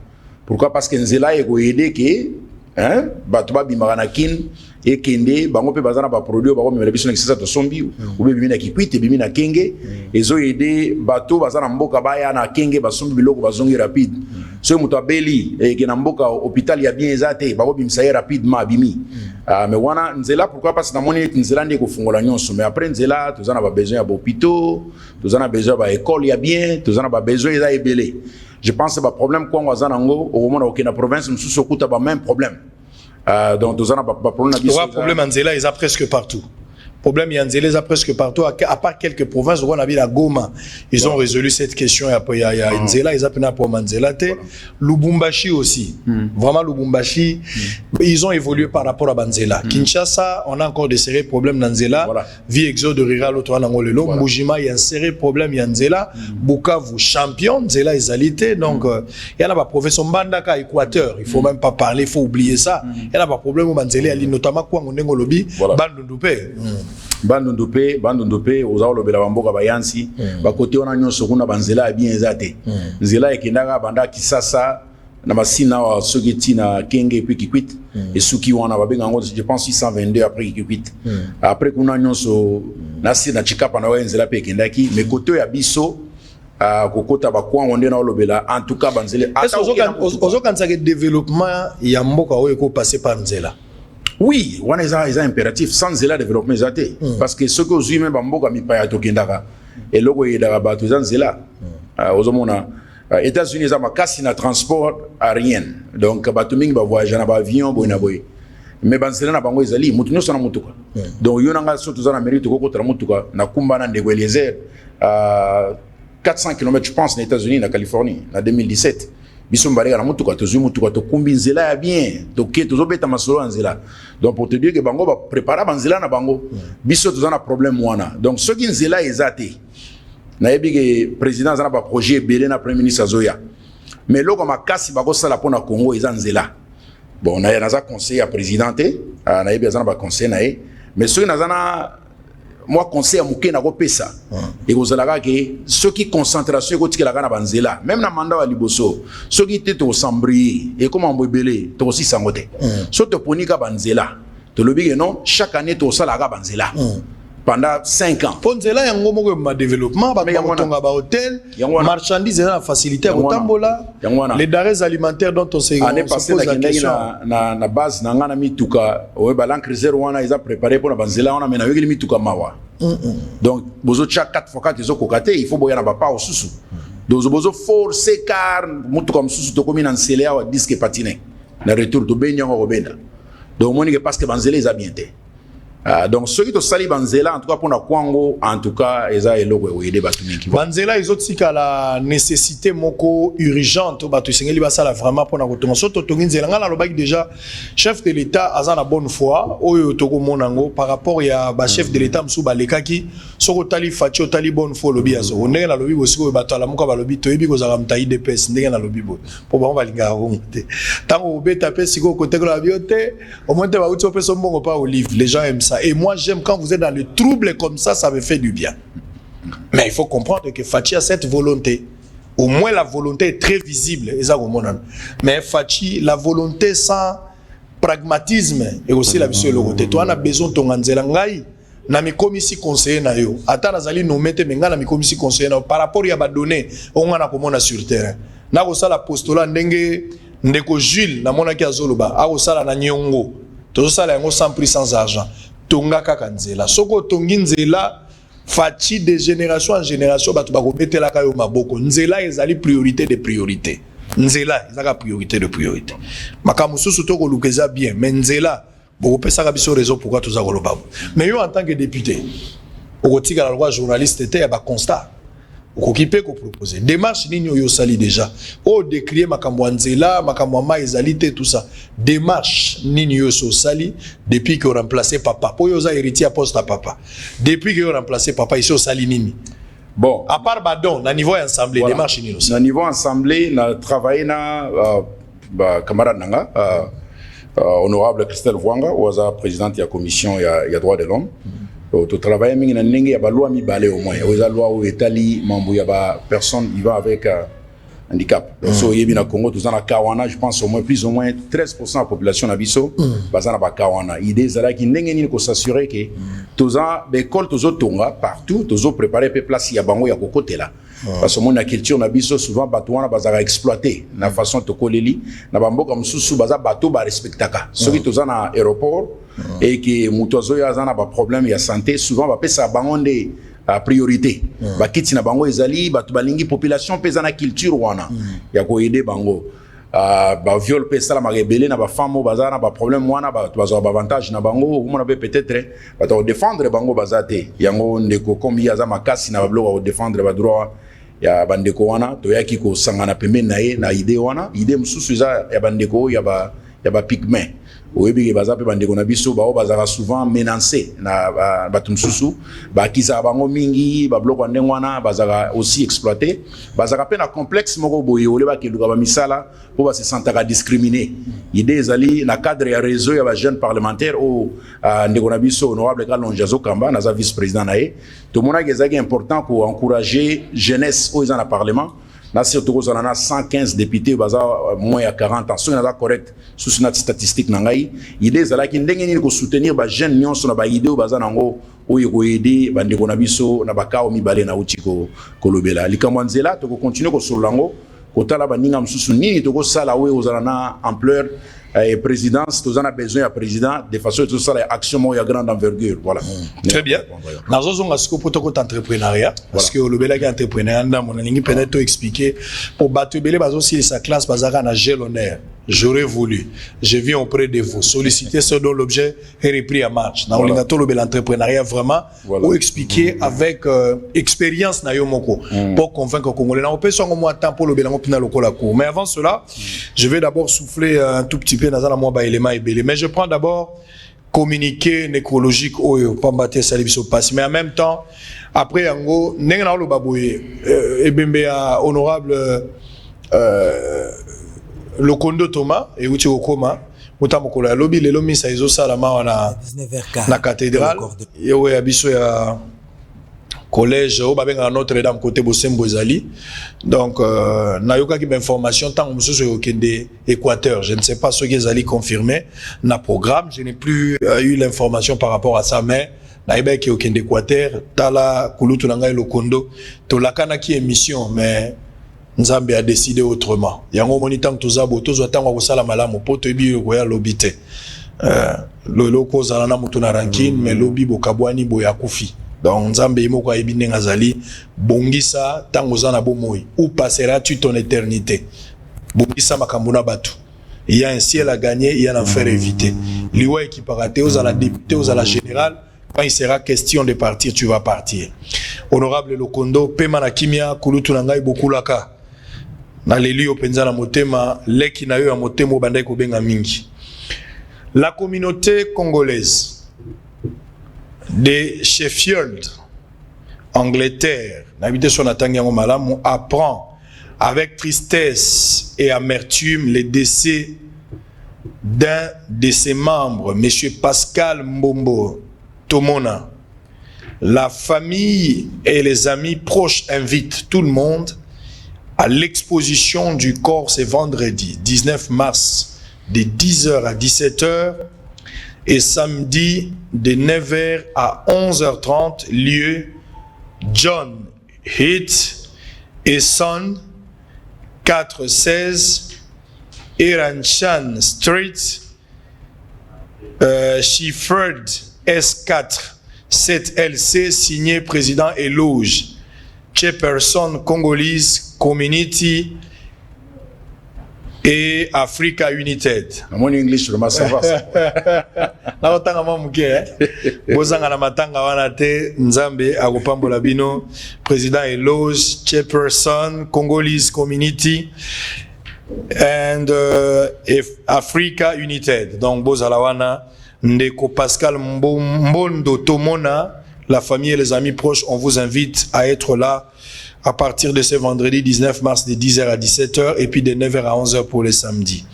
pourquoi parce que nzela e ko aider que hein ba to ba bimaka na kin et kende bango pe bazana ba produit bango memela biso na kisasa to sombi ou be bimina kikwite bimina kenge ezo aider bato bazana mboka baya na kenge basombi biloko bazongi rapide so muto abeli ke na mboka hôpital ya bien ezate bango bimisa rapidement abimi mais wana nzela pourquoi parce que na moni nzela ndi ko fungola nyonso mais après nzela tozana ba besoin ya hôpitaux tozana besoin ba école ya bien tozana ba besoin eza ebele. Je pense que le problème qu'on a au moment où la province nous soucie pas même problème. Donc nous avons pas problème. Le problème en Nzela ils a presque partout. Problème il y a Nzela ils a presque partout. À part quelques provinces où on a vu la Goma, ils ont résolu cette question. Il y a Nzela ils a pris pour Nzela. Lubumbashi aussi. Vraiment Lubumbashi, ils ont évolué par rapport à Nzela. Kinshasa, on a encore des sérieux problèmes dans Nzela. Vie exode rural autour de Ngolelo. Mbujima il y a un sérieux problème il y a Nzela. Bukavu champion Nzela égalité. Donc il y a la province Mbandaka Équateur. Il faut même pas parler, il faut oublier ça. Il y a pas problème au Nzela notamment quoi on est ngolobi Bandundupe. Bandundupe oza olobela bamboka bayansi bakote wana nyonso kuna banzela bien ezate nzela ekendaka banda kisasa na masina wa sogeti na kenge puis kikwit et suki wana babenga ngo je pense 622 après kikwit après kuna nyonso na sina chikapa na wenzela pe kendaki mais kote ya biso kokota bakwa onde na olobela en tout cas banzela ozo kanisa ke développement ya mboka oyo ko passer par nzela. Oui, on est impératif sans zela développement zate parce que ce que vous même bamboka mi pa ya tokendaka et logo yedaka bato za zela ozomona États-Unis za makasi na transport aérien donc bato mingi ba voyager na ba avion boina boy mais banzela na bango ezali mutu nyoso na mutuka donc yo nanga so tozana mérite ko kotala mutuka na kumba na ndego Eliezer 400 km je pense aux États-Unis na Californie en 2017 biso mbareka na mutuka tozu mutuka to kumbi nzela ya bien to ke tozo beta masolo nzela donc pour te dire que bango ba préparer banzela na bango biso toza na problème wana donc ce qui nzela ezate na yebi que président zana ba projet belé na premier ministre Zoya mais loko makasi bako sala pona Congo eza nzela bon na ya za conseil ya présidenté na yebi zana ba conseil na e mais ce qui na zana moi conseil à muke na ko pesa et kozalaka ke ceux qui concentration ko tikela kana banzela même na mandat wa liboso ceux qui étaient au sambri et comment mbebele to aussi sangote so te ponika banzela to lobi que non chaque année to sala ka banzela pendant 5 ans ponzela yango moko ma développement ba tonga ba hôtel marchandises na facilité à tambola les denrées alimentaires dont on se pose la question na base na ngana mituka o ba l'encrezer wana ils a préparé pour na banzela wana mena weli mituka mawa donc bozo cha 4x4 ils ont kokate il faut boya na ba pa osusu donc bozo forcer car mutuka msusu to komi na nselea wa disque patiné na retour to benya ngo benda donc moni que parce que banzela ils a bien té donc ceux qui te sali banzela en tout cas pour na kwango en tout cas eza eloko oyede batu mingi banzela izotika la nécessité moko urgente batu sengeli basala vraiment pour na kotonga so totongi nzela ngala lobaki déjà chef de l'état aza na bonne foi oyo toko monango par rapport ya ba chef de l'état msu balekaki soko tali fachi otali bonne foi lobi azo ndenge na lobi bosiko bato ala muka balobi toyebi kozaka mtayi de pes ndenge na lobi bo po ba balinga honte tango obeta pes ko côté ko la biote au moins te ba uti opeso mbongo pa olive les gens aiment ça. Et moi, j'aime quand vous êtes dans le trouble comme ça me fait du bien. Mais il faut comprendre que Fachi a cette volonté. Au moins, la volonté est très visible. Mais Fachi, la volonté sans pragmatisme et aussi la vision de l'autre. Toi, on a besoin de ton anzelangai. Na mi komisi conseiller na yo. Ata nazali no mete menga na mi komisi conseiller na par rapport ya ba donner on a komona sur terrain. Na ko sala postulat ndenge ndeko Jules na mona ki azoloba. A ko sala na nyongo. Tozo sala yango sans prix sans argent. Tonga kaka nzela soko tongi nzela Fachi de génération en génération batu bako metela kayo maboko nzela ezali priorité de priorité nzela ezaka priorité de priorité makamu susu to ko lukeza bien mais nzela boko pesa ka biso raison pourquoi tout ça ko loba mais yo en tant que député au tika la loi journaliste était ya ba constat okokipe ko proposer démarche nini yo sali déjà o décrier makambo nzela makambo ma ezalité tout ça démarche nini yo so sali depuis que remplacé papa po yo za héritier poste à papa depuis que yo remplacé papa ici au sali nini bon à part badon na niveau assemblée voilà. Démarche nini na niveau assemblée na travailler na camarade nanga honorable Christelle Vwanga oza présidente ya commission ya droit de l'homme to travailler mingi na ndenge ya ba loi mibale au moins oza loi o etali mambo ya ba personne vivant avec handicap. Donc, so yebi na Congo, tous en a Kawana, je pense au moins plus ou moins 13% de la population nabiso, bazana ba Kawana. Idée zala qui n'engeni ko s'assurer que tous en l'école tous autres tonga partout, tous autres préparer pe place ya bango ya kokote là. Parce que mon culture nabiso souvent batouana bazara exploiter na façon to koleli na bamboka mususu baza bateau ba respectaka. Ceux qui tous en a aéroport et que mutozo ya zana ba problème ya santé souvent ba pesa bango de a priorité bakiti na bango ezali batu balingi population pesa na culture wana ya ko aider bango ba viol pesa la marebele na ba femme bazana ba problème wana ba bazo ba avantage na bango mona be peut-être ba to défendre bango bazate yango ndeko kombi aza makasi na ba bloc défendre ba droit ya bandeko wana to yaki ko sangana pembeni na ye na idée wana idée mususu za ya bandeko ya ba pigment oyebi baza pe bandeko na biso bao bazaka souvent menacé na batu mususu bakisa bango mingi ba bloc ndenge wana bazaka aussi exploité bazaka pe na complexe moko boye ole ba keluka ba misala po ba se sentaka discriminé idée ezali na cadre ya réseau ya ba jeunes parlementaires o ndeko na biso honorable Kalonjazo Kamba na za vice président na ye to mona gezaki important pour encourager jeunesse au dans le parlement. Là, surtout, on a 115 députés, moins à 40 ans. Si on a correct, sous notre statistique, l'idée est là qu'il y a soutenir les jeunes qui ont des idées, qui ont aidé, qui ont abisso, qui ont aidé, kolobela. Les Kamwanzela, tu continues sur l'ango, quand la baninga msusuni, tu as la ampleur. Et présidence, tous en a besoin à président de façon tout ça l'action est grande envergure, voilà. Très bien. Dans un aspect pour tout entrepreneuriat, parce que le bel entrepreneuriat, mon ami peut-être expliquer pour battre belé bazo si sa classe bazara na l'honneur. J'aurais voulu, je viens auprès de vous solliciter ce dont l'objet est repris à marche. Dans le bel entrepreneuriat vraiment pour expliquer avec expérience na yomoko pour convaincre les Congolais. On peut soit moins temps pour le bel entrepreneuriat. Mais avant cela, je vais d'abord souffler un tout petit peu dans la mois élément et belé. Mais je prends d'abord communiqué nécrologique au Pambate Salibiso passe. Mais en même temps, après Ango, n'enga le baboué ebembe honorable le Kondo Thomas et Uti Okoma mutamokola lobby le lomi sa izo salama wana na cathédrale yewe abiso ya collège au babenga Notre-Dame côté Bosembo ezali donc nayoka ki information tant mususu yokende Équateur je ne sais pas ce qui ezali confirmé na programme je n'ai plus eu l'information par rapport à ça mais naïba ki yokende Équateur tala kulutu nanga le Kondo to lakana ki émission mais Nzambe a décidé autrement. Yango monitant tozabo tozo tangwa kosala malamu poto ebi koya lobite. Loko zalana mutuna rankine mais lobi bokabwani boya kufi. Donc Nzambe imoko ayebine ngazali bongisa tango zana bomoi. Où passeras-tu ton éternité? Bongisa makambuna batu. Il y a un ciel à gagner, il y a un enfer à éviter. Liwa ekiparate aux à la député aux à la générale. Quand il sera question de partir, tu vas partir. Honorable Lokondo, Pema na kimia kulutu nangai bokulaka. Na leli openza na motema leki na yo ya motema bandai ko benga mingi. La communauté congolaise de Sheffield, Angleterre, n'habite son atangi yango malamu apprend avec tristesse et amertume le décès d'un de ses membres, monsieur Pascal Mbombo Tomona. La famille et les amis proches invitent tout le monde à l'exposition du corps ce vendredi 19 mars de 10h à 17h et samedi de 9h à 11h30 lieu John Heath et Son 416 Iranchan Street Shefford S4 7LC signé président Éloge chairperson Congolese Community et Africa United. Mon English le ça va. Na otanga mamuke bozanga na matanga wana te Nzambe akopambola bino président Eloge chairperson Congolese Community and Africa United. Donc bozala wana ndeko Pascal Mbondo Tomona, la famille et les amis proches, on vous invite à être là à partir de ce vendredi 19 mars de 10h à 17h et puis de 9h à 11h pour les samedis.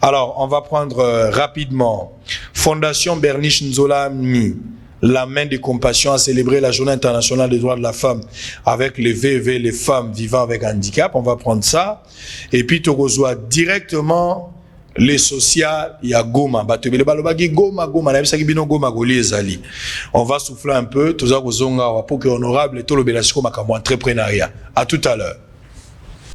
Alors, on va prendre rapidement Fondation Bernice Nzola Mi la main de compassion, à célébrer la Journée internationale des droits de la femme avec les VV, les femmes vivant avec handicap. On va prendre ça. Et puis, tu reçois directement les sociales, il y a Goma. On va souffler un peu, tout ça, pour que honorable et tout le bélasco comme entrepreneuriat. À tout à l'heure.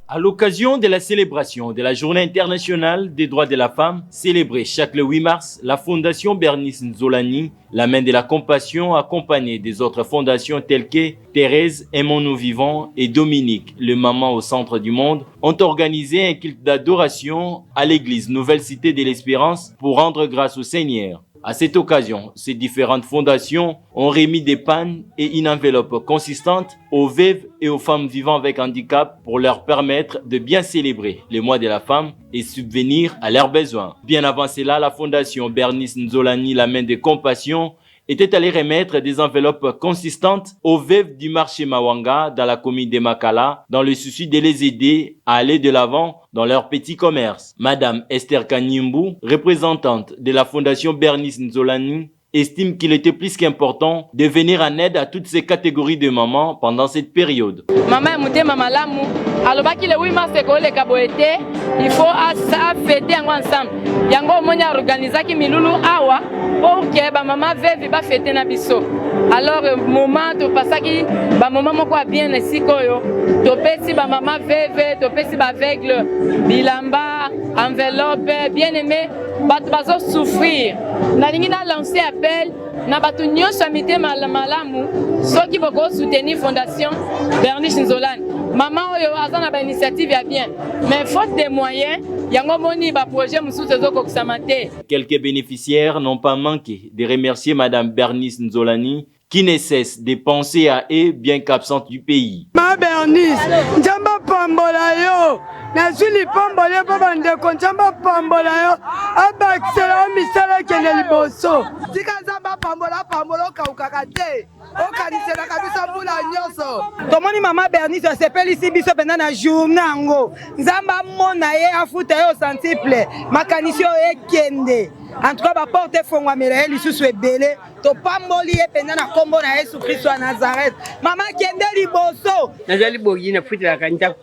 À l'occasion de la célébration de la Journée internationale des droits de la femme, célébrée chaque le 8 mars, la Fondation Bernice Nzolani, la main de la compassion, accompagnée des autres fondations telles que Thérèse, Aimons-nous vivants et Dominique, le maman au centre du monde, ont organisé un culte d'adoration à l'église Nouvelle Cité de l'Espérance pour rendre grâce au Seigneur. À cette occasion, ces différentes fondations ont remis des pannes et une enveloppe consistante aux veuves et aux femmes vivant avec handicap pour leur permettre de bien célébrer le mois de la femme et subvenir à leurs besoins. Bien avant cela, la fondation Bernice Nzolani, la main de compassion, était allé remettre des enveloppes consistantes aux veuves du marché Mawanga dans la commune de Makala dans le souci de les aider à aller de l'avant dans leur petit commerce. Madame Esther Kanyimbu, représentante de la fondation Bernice Nzolani, estime qu'il était plus qu'important de venir en aide à toutes ces catégories de mamans pendant cette période. Maman mutema malamu alobaki le 8 mars le kaboete il faut fêter ensemble yango monya organisaki milulu awa pour que ba maman veuve ba fêter na biso. Alors moment to pasaki ba maman moko bien sikoyo to pesi ba maman veuve to pesi ba aveugle bilamba enveloppe bien aimé bato bazo souffrir nalingi na lancer appel na bato nyonso amite malamu soki boko soutenir fondation Bernice Nzolani maman oyo azana ba initiative ya bien mais faute de moyens yango moni ba projet mususu ezokokisa mate. Quelques bénéficiaires n'ont pas manqué de remercier madame Bernice Nzolani qui ne cesse de penser à eux bien qu'absente du pays. Ma Bernice, njamba pambola yo, na zuli pambola pa bande ko njamba pambola yo, abaksela misala kene liboso. Tika njamba pambola ka ukakate. Okanisela kabisa mbula nyoso. Tomoni mama Bernice sepeli si biso pena na journée ngo. Nzamba mona ye afuta yo sensible, makanisio ekende. En tout cas, ba porte fongwa mele lisusu ebele to pamboli e pena na kombo na Yesu Kristo wa Nazareth. Mama kende liboso. Nazali bogi na futa la kanta.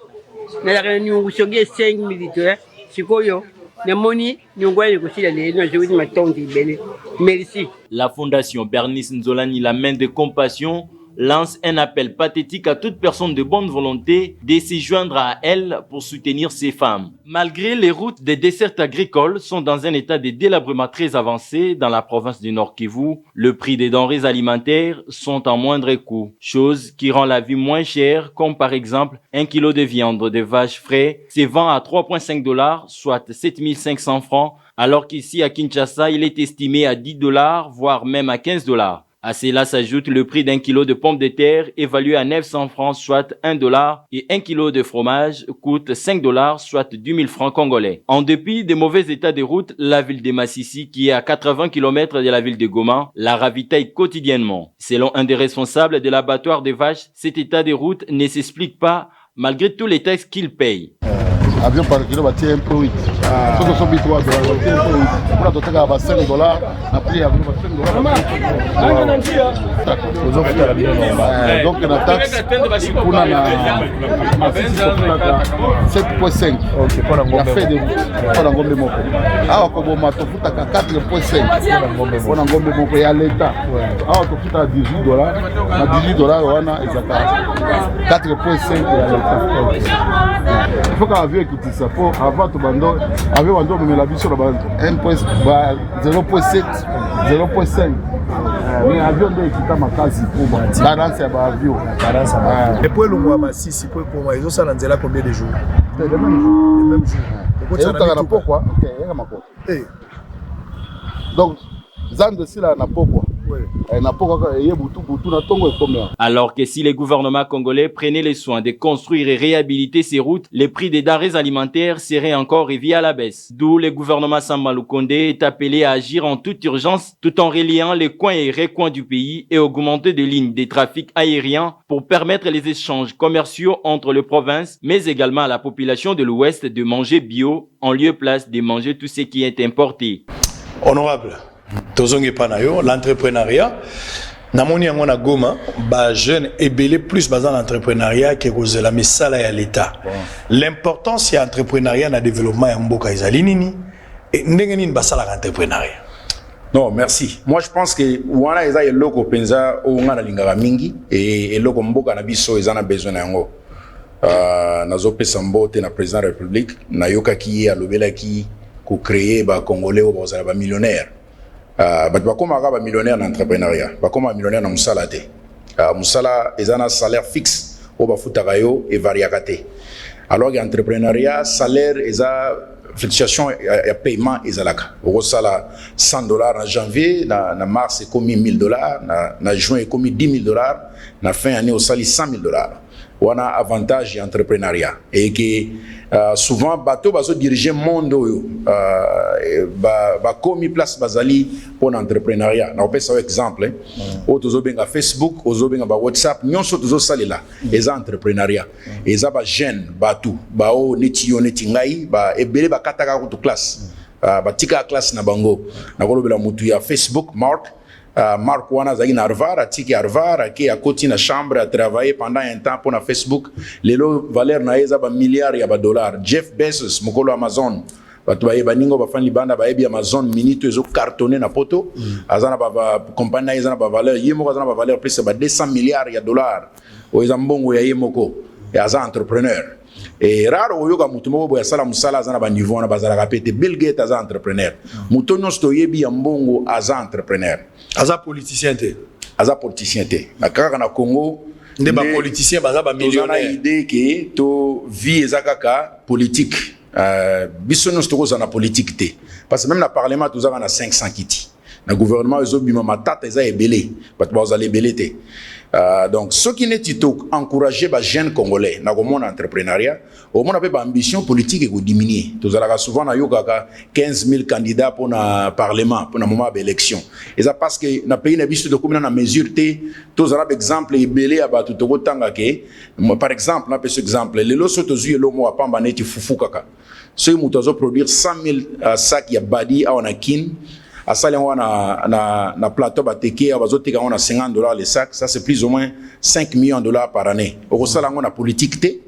Na la ni ngusongi 5 militaires. Sikoyo na moni ni ngwele ko sila le no jeudi matonde ebele. Merci. La fondation Bernice Nzolani, la main de compassion, lance un appel pathétique à toute personne de bonne volonté de s'y joindre à elle pour soutenir ces femmes. Malgré les routes des dessertes agricoles sont dans un état de délabrement très avancé dans la province du Nord Kivu, le prix des denrées alimentaires sont en moindre coût, chose qui rend la vie moins chère, comme par exemple 1 kilo de viande de vache frais se vend à 3,5 $, soit 7500 francs, alors qu'ici à Kinshasa, il est estimé à 10 $, voire même à 15 $. À cela s'ajoute le prix d'un kilo de pommes de terre évalué à 900 francs, soit 1 $, et 1 kilo de fromage coûte 5 $, soit 10 000 francs congolais. En dépit des mauvais états de route, la ville de Massissi, qui est à 80 km de la ville de Goma, la ravitaille quotidiennement. Selon un des responsables de l'abattoir des vaches, cet état de route ne s'explique pas malgré tous les taxes qu'il paye. Avion par kilo batie 1,8. Ce que sont $3, batie 1,8. Pour doter à 5 $, après avion 5 $. Donc la taxe pour na 7,5. La fait de pour ngombe moko. Ah ko bo mato futa 4,5. Pour ngombe moko ya l'État. Ah ko futa $18. Na $18 wana ezaka 4,5 ya l'État. Il faut qu'un avion écoute ça. Pour avant tout bando, avion bando mais la biso là 0,7, 0,5. Mais avion doit écouter ma case pour balance à avion. Et pour le mois Massissi, pour moi ils ont ça dans nzela combien de jours? Le même jour. Et on t'a pourquoi? OK, il y a ma quoi. Donc zande si là na pourquoi? Alors que si les gouvernements congolais prenaient les soins de construire et réhabiliter ces routes, les prix des denrées alimentaires seraient encore revus à la baisse. D'où le gouvernement Sama Lukonde est appelé à agir en toute urgence tout en reliant les coins et recoins du pays et augmenter des lignes de trafic aérien pour permettre les échanges commerciaux entre les provinces, mais également à la population de l'Ouest de manger bio en lieu place de manger tout ce qui est importé. Honorable. L'entrepreneuriat, namoni yango na Goma ba jeune ebele plus bazan entrepreneuriat que kozela misala ya l'état. L'important c'est entrepreneuriat na développement ya mboka ezali nini et ndenge nini basala entrepreneuriat. Non, merci. Moi, je pense que wana eza eloko penza o ngana lingaka mingi et eloko mboka na biso eza na besoin yango. Nazo pesa mbote na président de la République na yoka ki alobelaki ko créer ba congolais o bazala ba millionnaire. Ba koma ba millionnaire na entrepreneuriat. Ba koma millionnaire na musala te. Musala eza na salaire fixe o ba futaka yo e variakate. Alors que entrepreneuriat salaire eza fluctuation ya paiement ezalaka. Au sala $100 en janvier, na mars c'est comme $1000, na juin c'est comme $10,000, na fin année au sali $100,000. On a avantage ya entrepreneuriat et que souvent bateau baso diriger monde ba komi place bazali pour l'entrepreneuriat. Na opesa exemple o tozo benga Facebook, ozo benga ba WhatsApp, nyonso tozo salela eza entrepreneuriat. Eza ba jeune batu ba o neti yo neti ngai ba ebele ba kataka ko to classe. Ba tika classe na bango. Na kolobela mutu ya Facebook Mark wana zaki na Harvard, atiki Harvard, qui a continué na chambre à travailler pendant un temps pour na Facebook. Lelo valeur na eza ba milliards ya ba dollars. Jeff Bezos mokolo Amazon. Batu ba baningo ba fan libanda ba ebi Amazon minute ezo cartonné na poto. Azana ba compagnie na eza na ba valeur yemo azana ba valeur plus ba 200 milliards ya dollars. O eza mbongo ya yemoko. Ya za entrepreneur. Et rare oyoka mutu moko boya sala musala azana ba niveau na bazala kapete. Bill Gates aza entrepreneur. Mutu nyonso yebi ya mbongo aza entrepreneur. Aza politicien te. Aza politicien te. Na kaka na Congo nde ba politicien baza ba millionnaire. On a idée que to vie ezakaka politique. Biso nyonso tokoza na politique te. Parce que même na parlement tozaka na 500 kiti. Na gouvernement ezobima matata eza ebele. Bato bazala ebele te. Donc ceux qui n'est tout encourager les jeunes congolais na komona entrepreneuriat au monde pas ambition politique et diminuer tous ala souvent na yokaka 15,000 candidats pour na parlement pour na moment d'élection et ça parce que na pays na biso de combien na mesure té tous ala exemple ebele abatu to tanga ke par exemple na ce exemple les loso to zuye lo mo apamba neti fufu kaka ceux mutozo produire 100,000 sacs ya badi a na kin asali on na plateau bateke abazoteka on a $50 les sacs, ça c'est plus ou moins $5 millions par année. Au sala on a politique té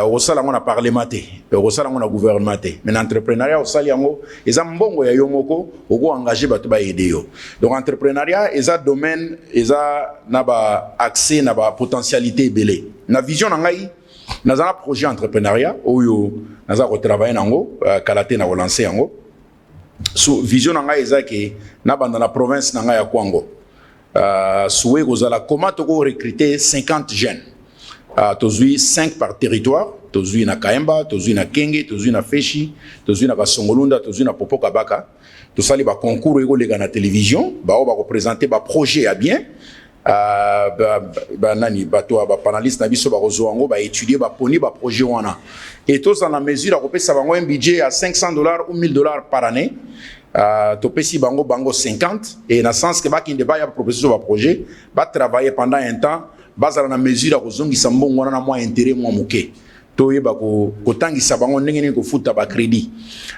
au sala on a parlement té au sala on a gouvernement té mais l'entrepreneuriat au sali yango eza mbongo ya yomoko oko engager batu ba aider yo. Donc entrepreneuriat eza domaine eza na ba accès na ba potentialité belé na vision na ngai na za projet entrepreneuriat oyo na za ko travailler nango kalaté na relancer yango. So vision nanga ezaki na banda na province nanga ya Kwango soué kozala comment toko recruter 50 jeunes tozui 5 par territoire tozui na Kaemba tozui na Kenge tozui na Feshi tozui na Kasongolunda tozui na Popo Kabaka tosali ba concours ego lega na télévision ba représenter ba projet à bien nani bato ba paneliste na biso ba rozoango ba étudier ba poni ba projet wana et tous en la mesure à kopesa bango un budget à $500 ou $1,000 par année to pesi bango 50 et na sens que ba kinde ba ya proposer ba projet ba travailler pendant un temps bazala na mesure à kozongisa mbongo wana na moi intérêt moi moké to yeba ko tangisa bango ndenge ni ko futa ba crédit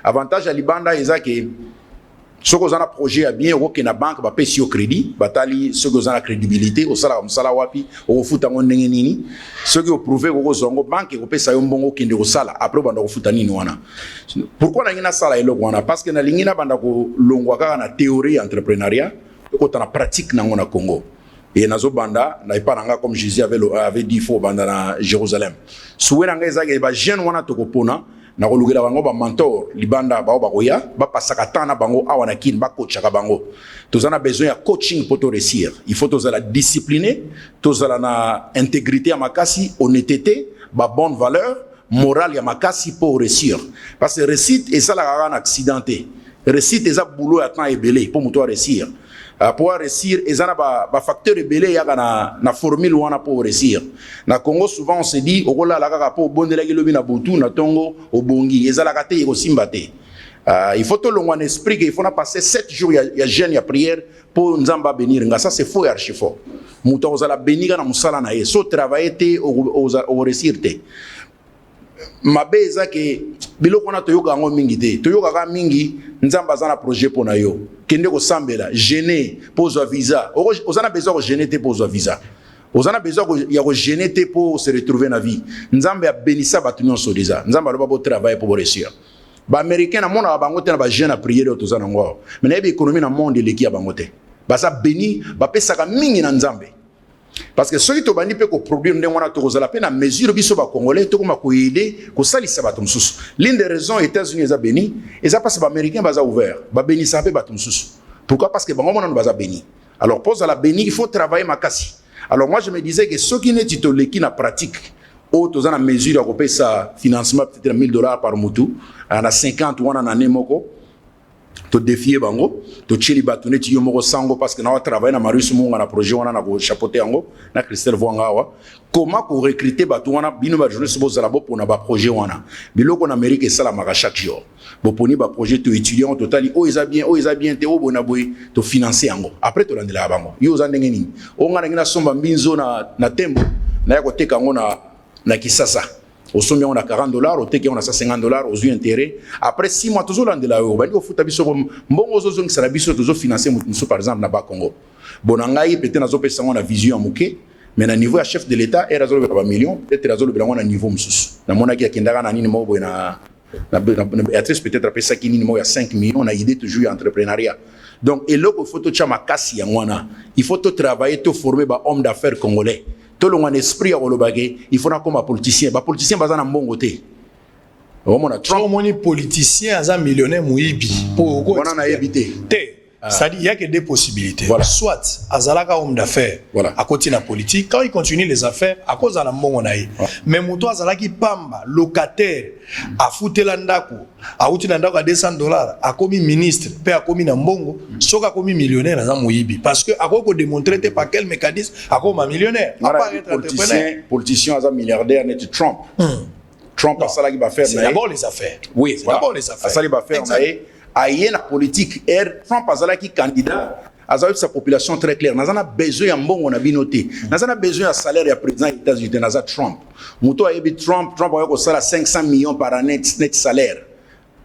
avantage à libanda ezake ce que vous avez un projet à bien, ou na banque va payer au crédit, batali ce que vous avez la crédibilité, au salaire, au salaire wapi, au foot en nini, ce que vous prouvez au zongo banque, au paye ça un bon qui ne salaire, après on va foot en wana. Pourquoi na sala elo wana? Parce que na lingina banda ko longwaka na théorie entrepreneuriat, ko na pratique na ngona Congo. Et nazo banda na ipananga comme Jésus avait dit faux banda na Jérusalem. Soué nga ezake ba jeune wana tokopona. Na kolugela bango ba mentor libanda ba koya ba pasaka tana bango awana kin ba coachaka bango tozana besoin ya coaching pour to réussir il faut tozala discipliné tozala na intégrité ya makasi honnêteté ba bonne valeur morale ya makasi pour réussir parce que réussite et ça la un accidenté réussite eza boulot ya temps ebelé pour muto réussir pour réussir ezana ba facteur ebelé ya na formule wana pour réussir na Congo souvent on se dit okola la kaka pour bondelaki lobi na butu na tongo obongi ezala kate yeko simbate il faut tout le monde esprit qu'il faut na passer 7 jours ya jeûne ya prière pour nzamba bénir nga ça c'est faux et archi faux muto ozala bénir na musala na ye so travailler te au réussir te mabe eza ke biloko na toyoka yango mingi te toyoka mingi nzambe aza na projet mpo na yo kende kosambela gêner pozwa visa oza na besoin kogene te pozwa visa oza na besoin ya kogene te po se retrouver na vie nzambe abénissa bato nyonso deja nzambe aloba botravaille po boréussir baaméricain na monaka bango te na bajeune na priere oyo toza nango awa me nayebi économie na monde eleki ya bango te baza béni bapesaka mingi na nzambe parce que soki tobandi mpe koproduire ndenge wana tokozala mpe na mesure biso bacongolais tokoma koyede kosalisa bato mosusu l'une des raisons états-unis eza béni eza parce baaméricain baza ouvert babénisaka mpe bato mosusu pourquoi parce que bango monano baza béni alors pour ozala béni il faut travailler makasi alors moi je me disais que soki neti toleki na pratique oyo toza na mesure ya kopesa financement peut-être $1000 par mutu na 50 wana na ane moko to défier bango to tcheli bato neti yo moko sango parce que na wa travailler na Marius Munga na projet wana na ko chapeauter yango na Christelle Vwanga wa comment ko recruter bato wana bino ba journaliste bozala bo pona ba projet wana biloko na Amérique sala maka chaque jour bo poni ba projet to étudiant au total o eza bien te o bona boy to financer yango après to landela bango yo za ndenge nini o ngana ngina somba mbinzo na tembo na yako teka ngo na Kisasa au sommet on a $40 au teke on a $50 aux yeux intérêts après 6 mois toujours landela yo bandi ko futa biso mbongo zo zongi sala biso toujours financer mutu par exemple na ba Congo bonangai peut-être nazo pesa ngona vision muke mais na niveau ya chef de l'état et razolo ba million peut-être razolo bilangona na niveau mususu na mona ki akendaka na nini mo boy na Béatrice peut-être pesa ki nini mo ya 5 millions na idée toujours entrepreneuriat donc et loko photo chama kasi ya ngwana il faut to travailler to former ba homme d'affaires congolais tout le monde esprit à Olobagé, il faut comme un politicien. Les politiciens sont en bon côté. Trump, les politiciens sont millionnaires mouibi. Pour on en a évité. C'est-à-dire il y a que deux possibilités. Voilà. Soit azalaka homme d'affaires, voilà, à côté de la politique, quand il continue les affaires, à cause de la bon on a eu. Mais muto azalaki pamba locataire a fouté landako, a outi landako à $200, a commis ministre, pe a commis na mbongo, soka commis millionnaire na mouibi parce que a ko démontrer par quel mécanisme a comme millionnaire. A pas être entrepreneur. Politicien azam milliardaire net Trump. Trump a salaki ba faire. C'est d'abord les affaires. Oui, c'est d'abord les affaires. Salaki ba faire aïe la politique Trump azala qui candidat azala sa population très claire nazana besoin ya mbongo na binoté nazana besoin ya salaire ya président des États-Unis nazana Trump muto ayebi Trump a ko sala 500 millions par année net salaire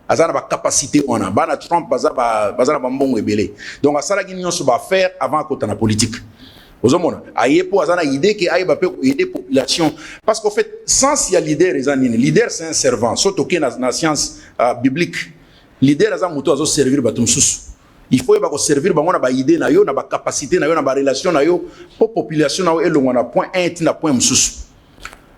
azana ba capacité ona bana Trump bazana ba mbongo ebele donc asala ki nyonso ba faire avant ko na politique ozomona aye po azana idée que aye ba pe aider population parce qu'en fait sans ya leader ezanini leader c'est un servant surtout que na science biblique leader aza muto azo servir bato mususu il faut ba ko servir bango na ba idée na yo na ba capacité na yo na ba relation na yo po population na yo elongo na point 1 na point mususu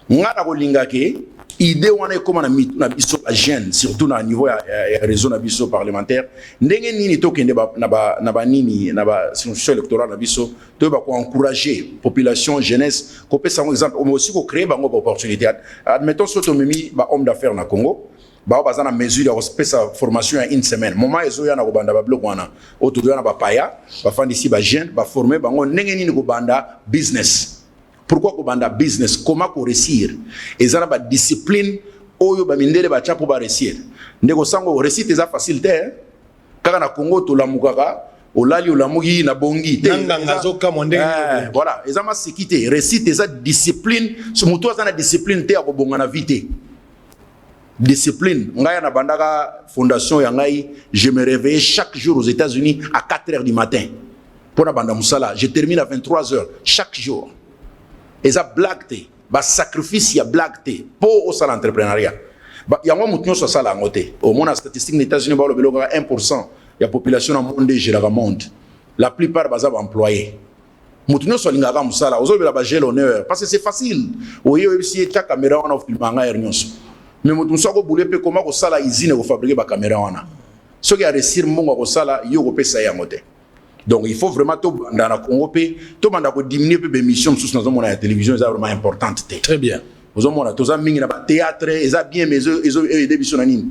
ngana ko linga ke idée wana ekoma na biso a jeune surtout na niveau ya réseau na biso parlementaire ndenge nini to kende na ba nini na ba situation électorale na biso to ba ko encourager population jeunesse ko pesa un exemple mais aussi ko créer bango opportunité admettons soto memi ba homme d'affaires na Congo ba baza na mesure ya pesa formation ya une semaine moment ezo ya na ko banda ba bloc wana autour ya na ba paya ba fandi ici ba jeune ba former bango ndenge nini ko banda business. Pourquoi ko banda business comment ko réussir ezana ba discipline oyo ba mindele ba chapo ba réussir ndeko sango réussite eza facilité kaka na Congo to lamukaka olali olamugi na bongi te nanga zoka mondenge voilà ezama sécurité réussite eza discipline so muto azana discipline te ko bonga na vite discipline ngaya na bandaka fondation ya ngai je me réveille chaque jour aux États-Unis à 4h du matin pour na banda musala je termine à 23h chaque jour eza blague te ba sacrifice ya blague te pour au sal entrepreneuriat ba yango mutnyo so sala ngote au mona statistique des États-Unis ba lo beloka 1% ya population na monde gérera monde la plupart baza ba employés mutnyo so lingaka musala ozobela ba gel honneur parce que c'est facile oyo ebisi ta caméra wana filmanga ernyoso mais mutu soko boule pe comment ko sala usine ko fabriquer ba caméra wana soki a réussir mbongo ko sala yo ko pesa ya ngote. Donc il faut vraiment tout dans la Congo tout banda ko diminuer peu émission sous dans mon télévision c'est vraiment importante. Très bien. Vous avez tous mingi na ba théâtre ils a bien mais ils ont aider biso na nini.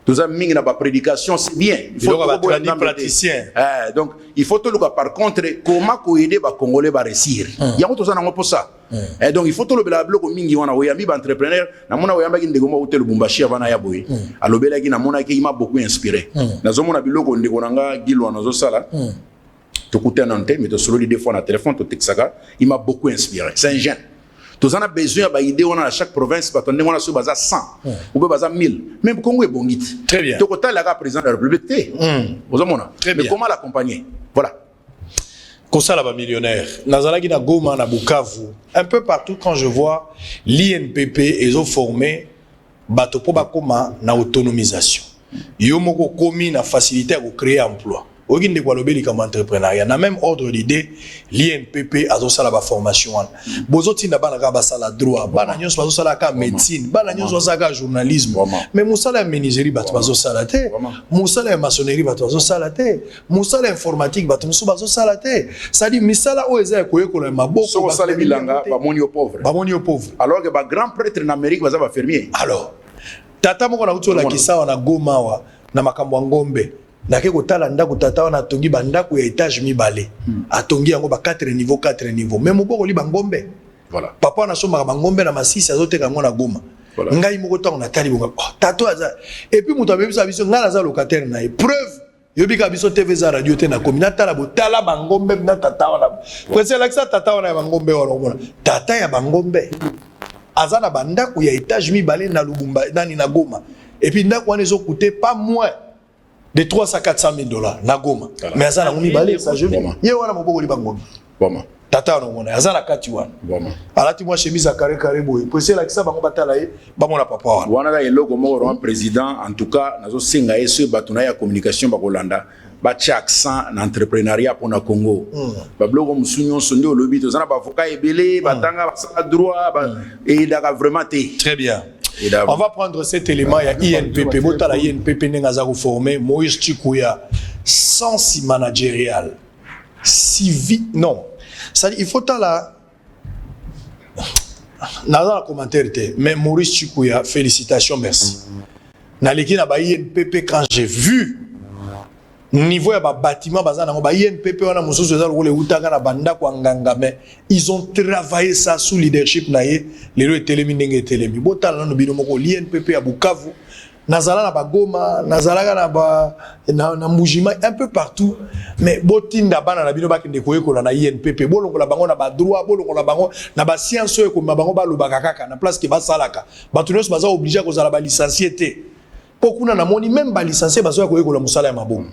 Tous mingi na ba prédication c'est bien. Il faut que praticien. Donc il faut tout le cas par contre comment ko aider ba congolais ba réussir. Il y a tous na ngo pour ça. Et donc il faut tout le bela bloc mingi wana oyami ba entrepreneur na mona oyamba ki ndeko mo hotel Bumbashi avana ya boy. Alobela ki na mona ki m'a beaucoup inspiré. Na zo mona biloko ndeko nanga gilwa na zo sala. Tu écoutes un antenne, mais tu solo des fois dans le téléphone, tu texaga, il m'a beaucoup inspiré. C'est un jeune. Tous on a besoin d'idées, on a à chaque province, on a sur base 100, ou base 1000. Même Congo est bon. Très bien. Donc, autant la président de la République, très bien. Mais comment l'accompagner? Voilà. Kosala ba millionnaire. Nazalaki na Goma, na Bukavu. Un peu partout quand je vois l'INPP, ils ont formé Batopo Bakoma na autonomisation. Yo moko komi na facilité à créer emploi. Oginde kwa lobeli comme entrepreneuriat. Na même ordre d'idée, l'INPP a sala ba formation. Bozoti na bana ka basala droit, bana nyonso bazo sala ka médecine, bana nyonso bazo sala journalisme. Mais musala menuiserie bato bazo sala te, musala maçonnerie bato bazo sala te, musala informatique bato bazo sala te. Ça dit misala o eza ko yekola maboko so sala bilanga ba moni au pauvre. Ba moni au pauvre. Alors que ba grand prêtre en Amérique baza ba fermier. Alors tata moko na utola kisawa na Goma wa na makambo ngombe. Nake kotala ndako tata wana tongi bandako ya étage mibale. Atongi yango ba 4 niveaux. Même moko li bangombe. Voilà. Papa na soma bangombe na masisi azoteka ngo na Goma. Voilà. Ngai moko tango na tali bonga. Tato aza. Et puis muto abebisa biso ngala za locataire na preuve. Yobika biso TV za radio te na kominata la botala bangombe na tata wana. Kwese laksa tata wana ya bangombe wana. Tata ya bangombe. Aza na bandako ya étage mibale na Lubumba nani na Goma. Et puis ndako wana ezo coûter pas moins de 300 à 400 000 $. Na Goma. Voilà. Mais azana ngumi balé ça je vis. Ye wana moboko li bangombe. Bon. Tata no mona azana kati wana. Bon. Alati moi chemise à carré boy. Poser la kisa bango batala ye ba mona papa wana. Wana la eloko moko président en tout cas nazo senga yeso batuna ya communication ba Kolanda. Ba accent na entrepreneuriat pour na Congo. Ba blogo musunyo sonde au lobby to zana ba avocat ebele batanga ba droit ba et daga vraiment té. Très bien. On va prendre cet élément, il y a INPP, Botala INPP Nengazaru formé, Moïse Chikouya, sens managérial, civil, non. Ça dit, il faut là, dans le commentaire, mais Maurice Chikouya, félicitations, merci. Dans l'équipe de INPP, quand j'ai vu niveau ya bâtiment bazana ngo ba INPP wana mususu za role utanga na banda kwa nganga mais ils ont travaillé ça sous leadership na ye lelo etelemi ndenge etelemi botala no bino moko INPP ya Bukavu nazala na bagoma nazala na Mujima un peu partout mais botinda bana na bino bakende koyekola na INPP bolongola bango na ba droit bolongola bango na ba science oyo ko bango ba lobaka kaka na place ke basalaka batu nyonso baza obligé kozala ba licencié te pokuna na moni même ba licencié bazo koyekola musala ya mabomu.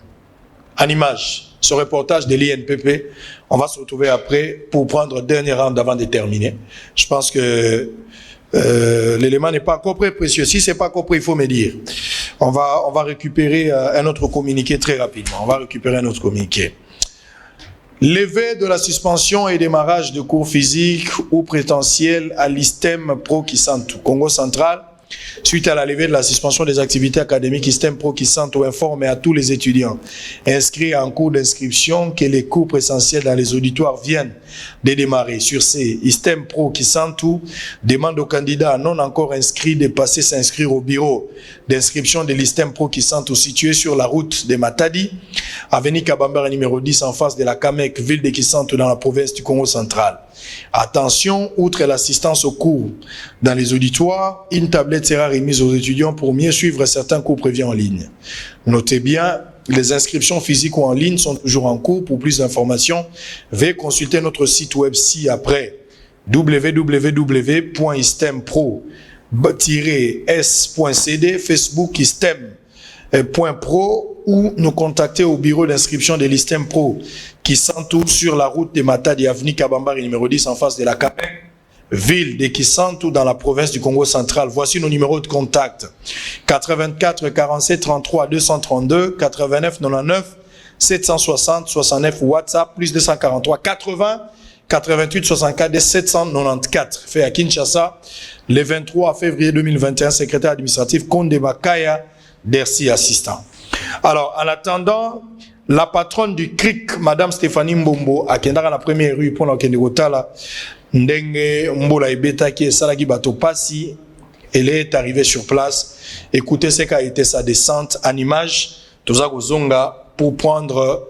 En image, ce reportage de l'INPP, on va se retrouver après pour prendre dernier round avant de terminer. Je pense que l'élément n'est pas encore très précieux. Si c'est pas encore prêt, il faut me dire. On va récupérer un autre communiqué très rapidement. On va récupérer un autre communiqué. Levée de la suspension et démarrage de cours physiques ou prétentiels à l'ISTEM Pro Kisantu, Congo central. Suite à la levée de la suspension des activités académiques, ISTEM Pro Kisantu informe à tous les étudiants inscrits en cours d'inscription que les cours présentiels dans les auditoires viennent de démarrer. Sur ces, ISTEM Pro Kisantu demande aux candidats non encore inscrits de passer s'inscrire au bureau d'inscription de l'ISTEM Pro Kisantu situé sur la route de Matadi, avenue Kabambara numéro 10 en face de la CAMEC, ville de Kisantu dans la province du Congo central. Attention, outre l'assistance aux cours dans les auditoires, une tablette sera remise aux étudiants pour mieux suivre certains cours prévus en ligne. Notez bien, les inscriptions physiques ou en ligne sont toujours en cours. Pour plus d'informations, veuillez consulter notre site web ci-après www.istempro-s.cd, Facebook istem.pro ou nous contacter au bureau d'inscription de l'ISTEM Pro qui s'entoure sur la route de Matadi, avenue Kabambari numéro 10 en face de la CAPEC, ville de Kisantu dans la province du Congo central. Voici nos numéros de contact. 84 47 33 232, 89 99 760 69, WhatsApp plus 243 80 88 64 794. Fait à Kinshasa le 23 février 2021, secrétaire administratif Konde Bakaya, DERCI assistant. Alors, en attendant, la patronne du CRIC, Madame Stéphanie Mbombo, a kendaka la première rue pour l'okende kotala, ndenge mbola ebeta qui est salaki bato pasi, elle est arrivée sur place. Écoutez ce qu'a été sa descente en image, Tozako Zonga, pour prendre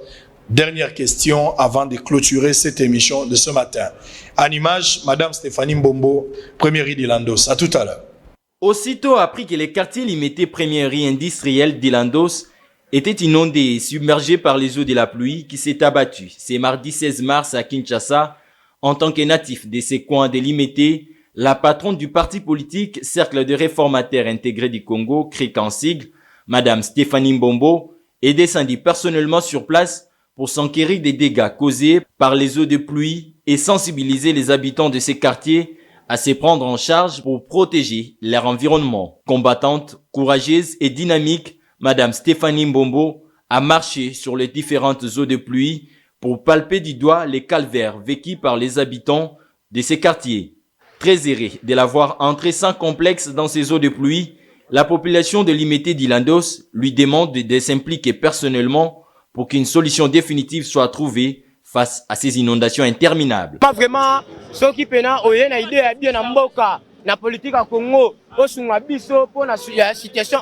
dernière question avant de clôturer cette émission de ce matin. En image, Madame Stéphanie Mbombo, première rue d'Ilandos. À tout à l'heure. Aussitôt appris que les quartiers limités première rue industrielle d'Ilandos était inondé et submergé par les eaux de la pluie qui s'est abattue. C'est mardi 16 mars à Kinshasa. En tant que natif de ces coins délimités, La patronne du parti politique Cercle de réformateurs intégrés du Congo, CRIC en sigle, Madame Stéphanie Mbombo, est descendue personnellement sur place pour s'enquérir des dégâts causés par les eaux de pluie et sensibiliser les habitants de ces quartiers à se prendre en charge pour protéger leur environnement. Combattante, courageuse et dynamique, Madame Stéphanie Mbombo a marché sur les différentes eaux de pluie pour palper du doigt les calvaires vécus par les habitants de ces quartiers. Très heureux de la voir entrer sans complexe dans ces eaux de pluie, la population de Limete d'Ilandos lui demande de s'impliquer personnellement pour qu'une solution définitive soit trouvée face à ces inondations interminables. Pas vraiment, ceux qui peinent na idée à bien en mboka, na politique à Congo, au sunga biso pour la situation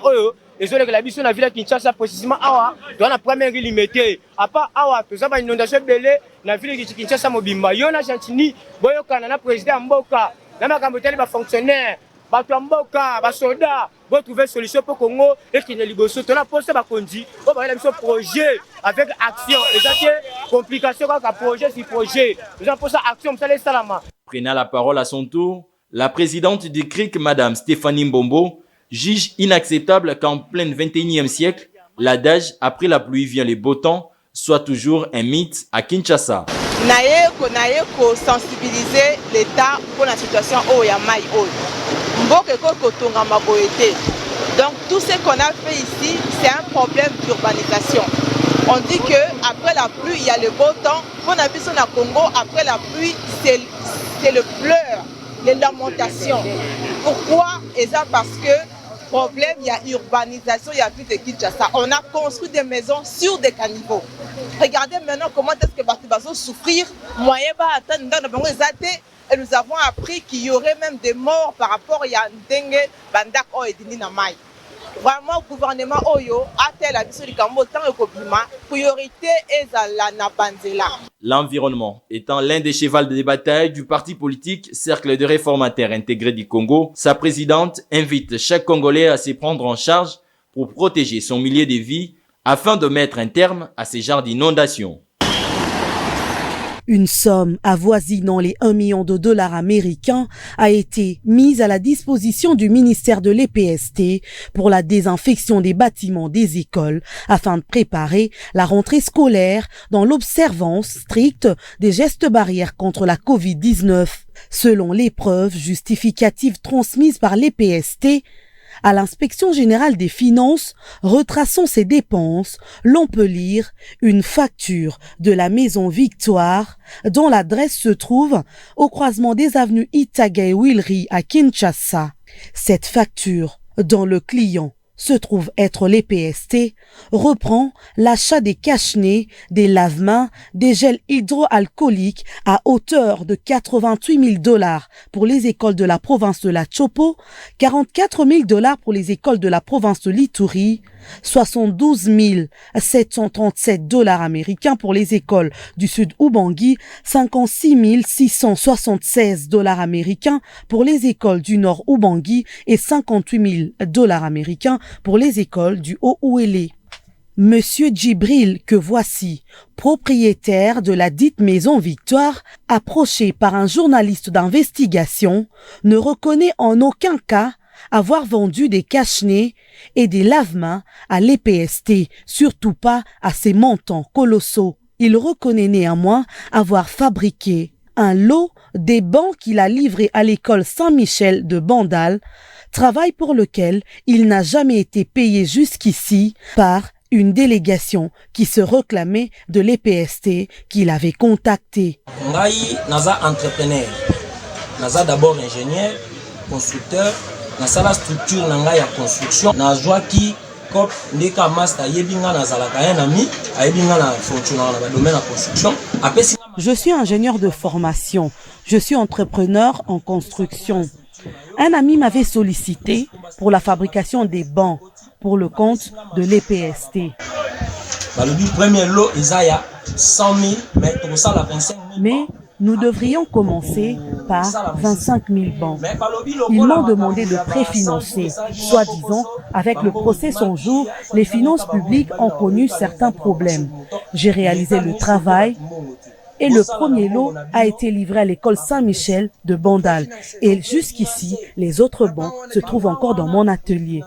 et sur la biso na ville Kinshasa précisément awa, dans la première Limete, à part awa, tout ça va inondation belé, na ville Kinshasa mobimba, yona chantini, boyoka na président mboka. Na makamboteli ba fonctionnaire bato mboka ba soda bo trouver solution pour Congo et qui ne liboso tona poste ba konji bo ba la mission projet avec action et ça que complication ka projet si projet nous avons posé action ça les salama. Prenant la parole à son tour, la présidente du CRIC Madame Stéphanie Mbombo juge inacceptable qu'en plein 21e siècle l'adage après la pluie vient le beau temps soit toujours un mythe à Kinshasa. naye ko sensibiliser l'État pour la situation au Yamai Oyo. Mboke ko kotonga maboete. Donc tout ce qu'on a fait ici, c'est un problème d'urbanisation. On dit que après la pluie, il y a le beau temps. Pour la vision à Congo, après la pluie, c'est le pleur, les lamentations. Pourquoi? Et ça parce que problème, il y a urbanisation, il y a plus de Kinshasa. On a construit des maisons sur des caniveaux. Regardez maintenant comment est-ce que Batibazo souffrir, moyen va atteindre dans et nous avons appris qu'il y aurait même des morts par rapport à Ndengue, Bandak et Dinamai. Vraiment, le gouvernement Oyo a tel la vision du Cambo, tant que priorité est à la Banzela. L'environnement étant l'un des chevaux de bataille du parti politique Cercle de réformateurs intégrés du Congo, sa présidente invite chaque Congolais à se prendre en charge pour protéger son milieu de vie afin de mettre un terme à ces genres d'inondations. Une somme avoisinant les 1 million de dollars américains a été mise à la disposition du ministère de l'EPST pour la désinfection des bâtiments des écoles afin de préparer la rentrée scolaire dans l'observance stricte des gestes barrières contre la Covid-19. Selon les preuves justificatives transmises par l'EPST, à l'inspection générale des finances, retraçant ses dépenses, l'on peut lire une facture de la maison Victoire dont l'adresse se trouve au croisement des avenues Itaga et Wilry à Kinshasa. Cette facture, dont le client se trouve être l'EPST, reprend l'achat des cache-nez, des lave-mains, des gels hydroalcooliques à hauteur de 88 000 $ pour les écoles de la province de la Chopo, 44 000 $ pour les écoles de la province de l'Ituri, 72 737 $ américains pour les écoles du Sud Ubangi, 56 676 $ américains pour les écoles du Nord Ubangi et 58 000 $ américains pour les écoles du Haut-Ouélé. Monsieur Djibril, que voici, propriétaire de la dite maison Victoire, approché par un journaliste d'investigation, ne reconnaît en aucun cas avoir vendu des cache-nez et des lave-mains à l'EPST, surtout pas à ces montants colossaux. Il reconnaît néanmoins avoir fabriqué un lot des bancs qu'il a livrés à l'école Saint-Michel de Bandal, travail pour lequel il n'a jamais été payé jusqu'ici par une délégation qui se réclamait de l'EPST qu'il avait contacté. Ngai naza entrepreneur, naza d'abord ingénieur, constructeur, naza la structure nanga ya construction, nazwa ki kop ndeka master yebinga nazalaka ya nami, ayebinga na fonctionnaire na domaine de construction. Je suis ingénieur de formation, je suis entrepreneur en construction. Un ami m'avait sollicité pour la fabrication des bancs pour le compte de l'EPST. Mais nous devrions commencer par 25 000 bancs. Ils m'ont demandé de préfinancer, soi-disant, avec le procès son jour, les finances publiques ont connu certains problèmes. J'ai réalisé le travail et le premier lot a été livré à l'école Saint-Michel de Bandal. Et jusqu'ici, les autres bancs se trouvent encore dans mon atelier.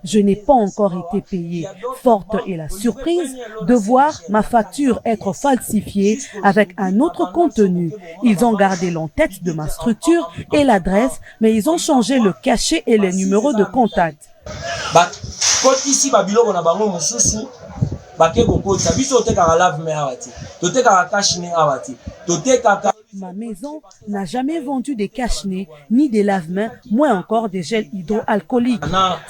Je n'ai pas encore été payé. Forte est la surprise de voir ma facture être falsifiée avec un autre contenu. Ils ont gardé l'entête de ma structure et l'adresse, mais ils ont changé le cachet et les numéros de contact. Ma maison n'a jamais vendu des cache-nez ni des lave-mains, moins encore des gels hydroalcooliques.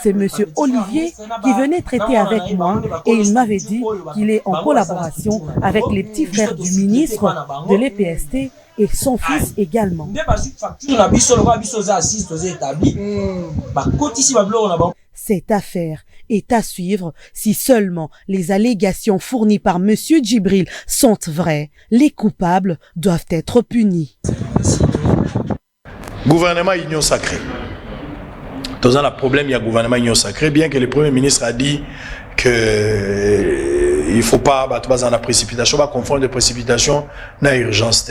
C'est monsieur Olivier qui venait traiter avec moi et il m'avait dit qu'il est en collaboration avec les petits frères du ministre de l'EPST et son fils également. Cette affaire est à suivre si seulement les allégations fournies par monsieur Djibril sont vraies. Les coupables doivent être punis. Gouvernement Union Sacrée. Dans un problème, il y a gouvernement Union Sacrée, bien que le Premier ministre a dit qu'il ne faut pas battre dans la précipitation, pas confondre de précipitation dans l'urgence.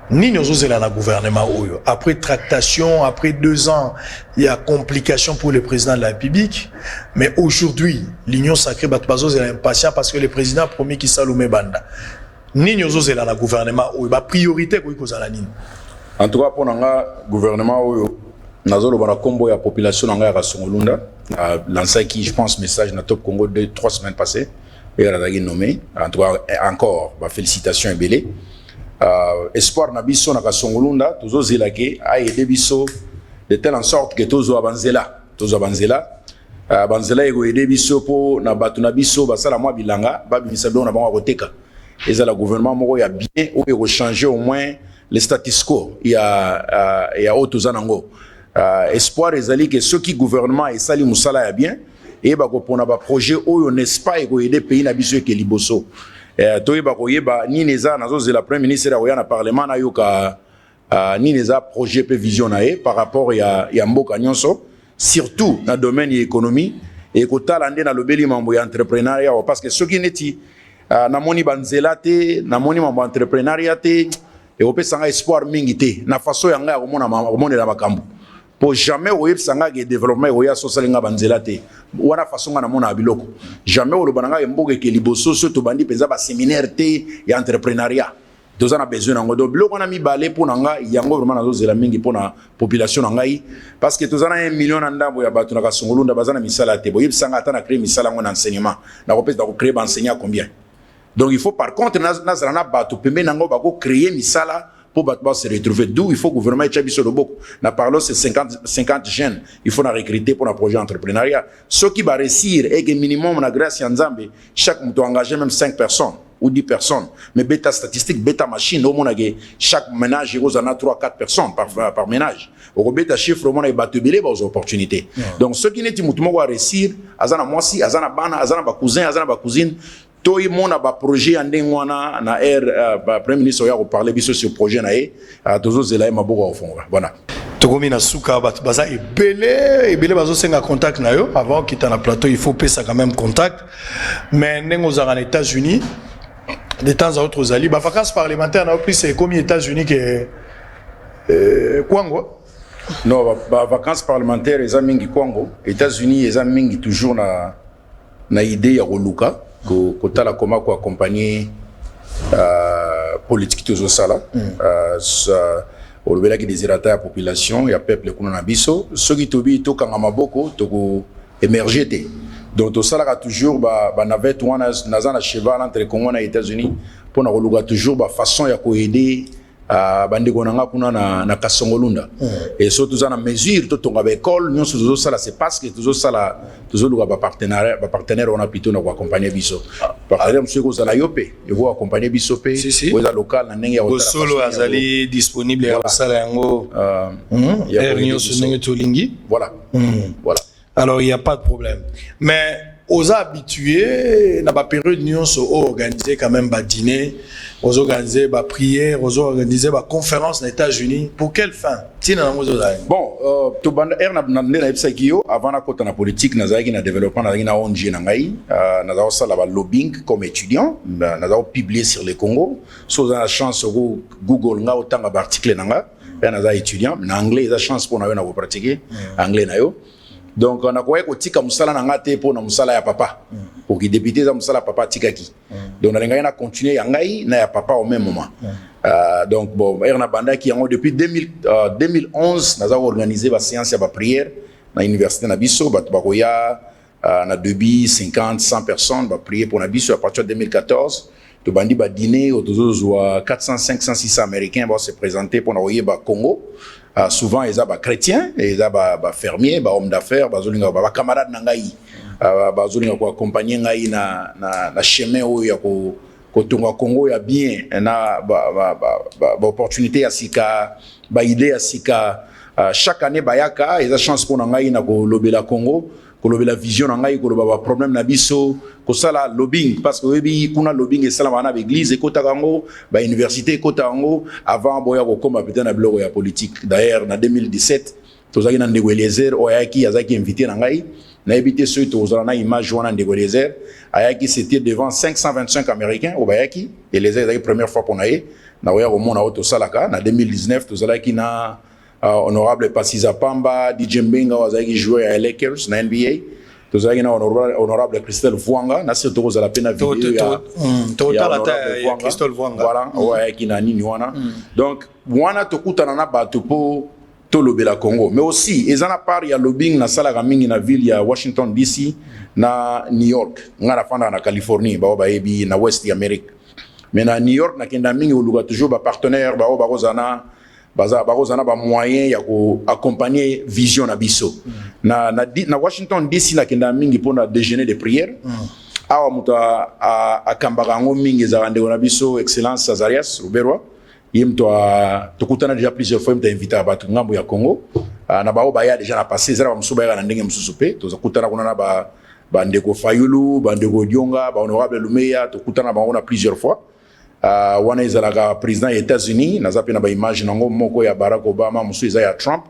Ni nous sommes dans le gouvernement. Après tractation, après 2 ans, il y a complication pour le président de la République. Mais aujourd'hui, l'Union Sacrée est impatient parce que le président a promis qu'il s'allume banda. Ni nous sommes dans le gouvernement. La priorité pour la ligne. En tout cas, pour le gouvernement, nous avons un combo de la population à Songolunda. Lancé qui, je pense, message dans Top Congo 2-3 semaines passées. Et elle a nommé. En tout cas, encore, félicitations et belé. Espoir na biso na Kasongolunda tozo zelake a aider biso de telle en sorte que tozo abanzela banzela ego aider biso po na batu na biso basala mwa bilanga ba bimisa do na bango koteka ezala gouvernement moko ya bien ou ego changer au moins le status quo ya otoza nango espoir ezali que ceux qui gouvernement et sali musala ya bien et ba ko pona ba projet oyo n'est pas ego aider pays na biso ke liboso toyeba koyeba ni neza nazo zela premier ministre ya na parlement na yoka ni neza projet pe vision na par rapport ya mboka nyonso surtout na domaine ya économie et kotala nde na lobeli mambo ya entrepreneuriat parce que ceux qui neti na moni banzela te na moni mambo entrepreneuriat te et opesanga espoir mingi te na façon yanga ya komona la makambo pour jamais oyebi sanga ke développement oya sosalinga banzela te wana façon na mona biloko jamais o lobananga mboke ke liboso so to bandi peza ba séminaire te ya entrepreneuriat doza na besoin ngo do biloko na mi balé pour nanga yango vraiment nazo zela mingi pour na population na ngai parce que toza na 1 million na ndambo ya batu na Kasongolunda bazana misala te boyebi sanga ata na créer misala ngo na enseignement na kopesa ko créer ba enseignant combien donc il faut par contre na zana batu pembe nango ba ko créer misala pour se retrouver. D'où il faut que le gouvernement ait mis beaucoup. Nous parlons de 50 jeunes. Il faut recruter pour un projet entrepreneuriat. Ce qui va réussir est que minimum, grâce à Nzambe, chaque moto engagé même 5 personnes ou 10 personnes. Mais bêta statistique, bêta machine, au moins, chaque ménage, il y a 3-4 personnes par ménage. Au bêta chiffre, au moins, il y a des opportunités. Donc, ce qui n'est pas réussir, azana moisi, azana bana, azana ba cousin, azana ba cousine, toi mona ba projet andengwana na premier ministre ya parler biso sur projet na tozo zela maboko au fond voilà tokomi na suka baza ebele bazo senga contact na yo avant quitter na plateau il faut pesa quand même contact mais nengo za en États-Unis de temps à autre zali ba vacances parlementaires na plus c'est comme aux États-Unis que Congo non ba vacances parlementaires les mingi Congo États-Unis les mingi toujours na idée ya koluka kotala koma ko accompagner politique tozo sala au lobela qui désirata la population ya peuple kuna na biso soki tobi to kanga maboko to ko émerger te donc to sala toujours ba navette wana na cheval entre Congo na États-Unis pour na koluka toujours ba façon ya ko aider bandeko nanga kuna na Kasongolunda et surtout za na mesure to tonga ba école nyonso tozo sala c'est parce que tozo sala tozo luka ba partenaire on a plutôt na ko accompagner biso partenaire monsieur ko zala yope et ko accompagner biso pe ko za local na ndenge ya ko solo azali disponible ya sala yango nyonso ndenge to lingi voilà alors il y a pas de problème mais aux habitués na ba période nyonso organiser quand même ba dîner, aux organiser ba prière, aux organiser ba conférence aux États-Unis pour quelle fin? Bon, to banda erna na epsakio avant na kota na politique na zaki na développement na ONG na ngai na za sala ba lobbying comme étudiant na za publier sur le Congo so za chance go Google nga otanga ba article na nga na za étudiant na anglais za chance pour na na pratiquer anglais na yo. Donc on a quoi kotika musala na ngate po na musala ya papa pour qui député za musala papa tikaki. Donc na ngai na continuer ya ngai na ya papa au même moment. Donc bon erna banda qui depuis 2011 nous avons organisé la séance de prière dans l'université na biso bat bakoya na debi 50 100 personnes ba prier pour na biso à partir de 2014 to bandi ba dîner autour 400 500 600 américains vont se présenter pour na ba Congo. Souvent ils sont chrétiens et ils sont fermiers, hommes d'affaires, ba camarades na ngai ba zolinga ko accompagner ngai na chemin où ya ko kotonga Congo ya bien na ba opportunité ya sika ba idée ya sika chaque année bayaka ils ont chance pour ngai na ko lobela Congo ko lobela vision ngai ko loba problème na biso ko sala lobbying parce que webi kuna lobbying et sala na église et kota kango ba université kota kango avant boya ko koma peut-être na bloc ya politique d'ailleurs na 2017 tozaki na Ndeko Eliezer oyaki azaki invité na ngai na évité ceux qui ont une image joint Ndeko Eliezer ayaki c'était devant 525 américains au bayaki Eliezer la première fois pour naé na oya ko mona auto salaka na 2019 tozalaki na honorable Pasiza Pamba DJ Mbenga wazaki jouer à Lakers na NBA tozalaki na honorable Christelle Vuanga na c'est tozo la peine vidéo ya Christelle Vuanga voilà oyaki na nini wana donc wana tokutana na bato po tolobela Congo mais aussi ezana part ya lobbying na sala mingi na ville ya Washington DC na New York ngara fanda na Californie ba baebi na West America mais na New York na kenda mingi oluga toujours ba partenaire ba bazana ba moyen ya ko accompagner vision na biso na Washington DC na kenda mingi pona déjeuner de prière awa muta akambaka ngo mingi za ndeko na biso excellence Azarias Ruberwa yimto tukutana déjà plusieurs fois mta invité abatu ngambo ya Congo na bao baya déjà na passé zara ba musuba ya na ndenge mususupe tozakutana kuna na ba ndeko Fayulu ba ndeko Dionga ba honorable Lumeya tukutana ba ona plusieurs fois wana ezalaka président des États-Unis naza pe na ba image nango moko ya Barack Obama musu eza ya Trump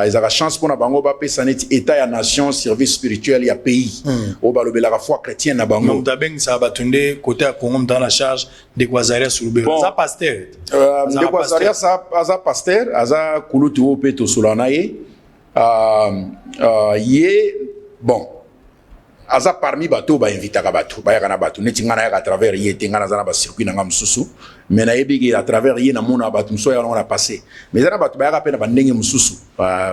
ezaka chance pour na bango ba pesa neti état ya nation service spirituel ya pays o ba lobela foi chrétien na bango donc dabeng ça batunde côté à Congo dans la charge de Guazaria sur le ça pasteur de Guazaria ça aza pasteur aza kulutu o peto solanaye yé bon aza parmi bato ba invita ka bato ba yakana bato neti ngana ya à travers yé tengana zana ba circuit na ngam susu mais na yebigi à travers yé na mona bato so ya na passé mais zana bato ba yaka pe na bandenge mususu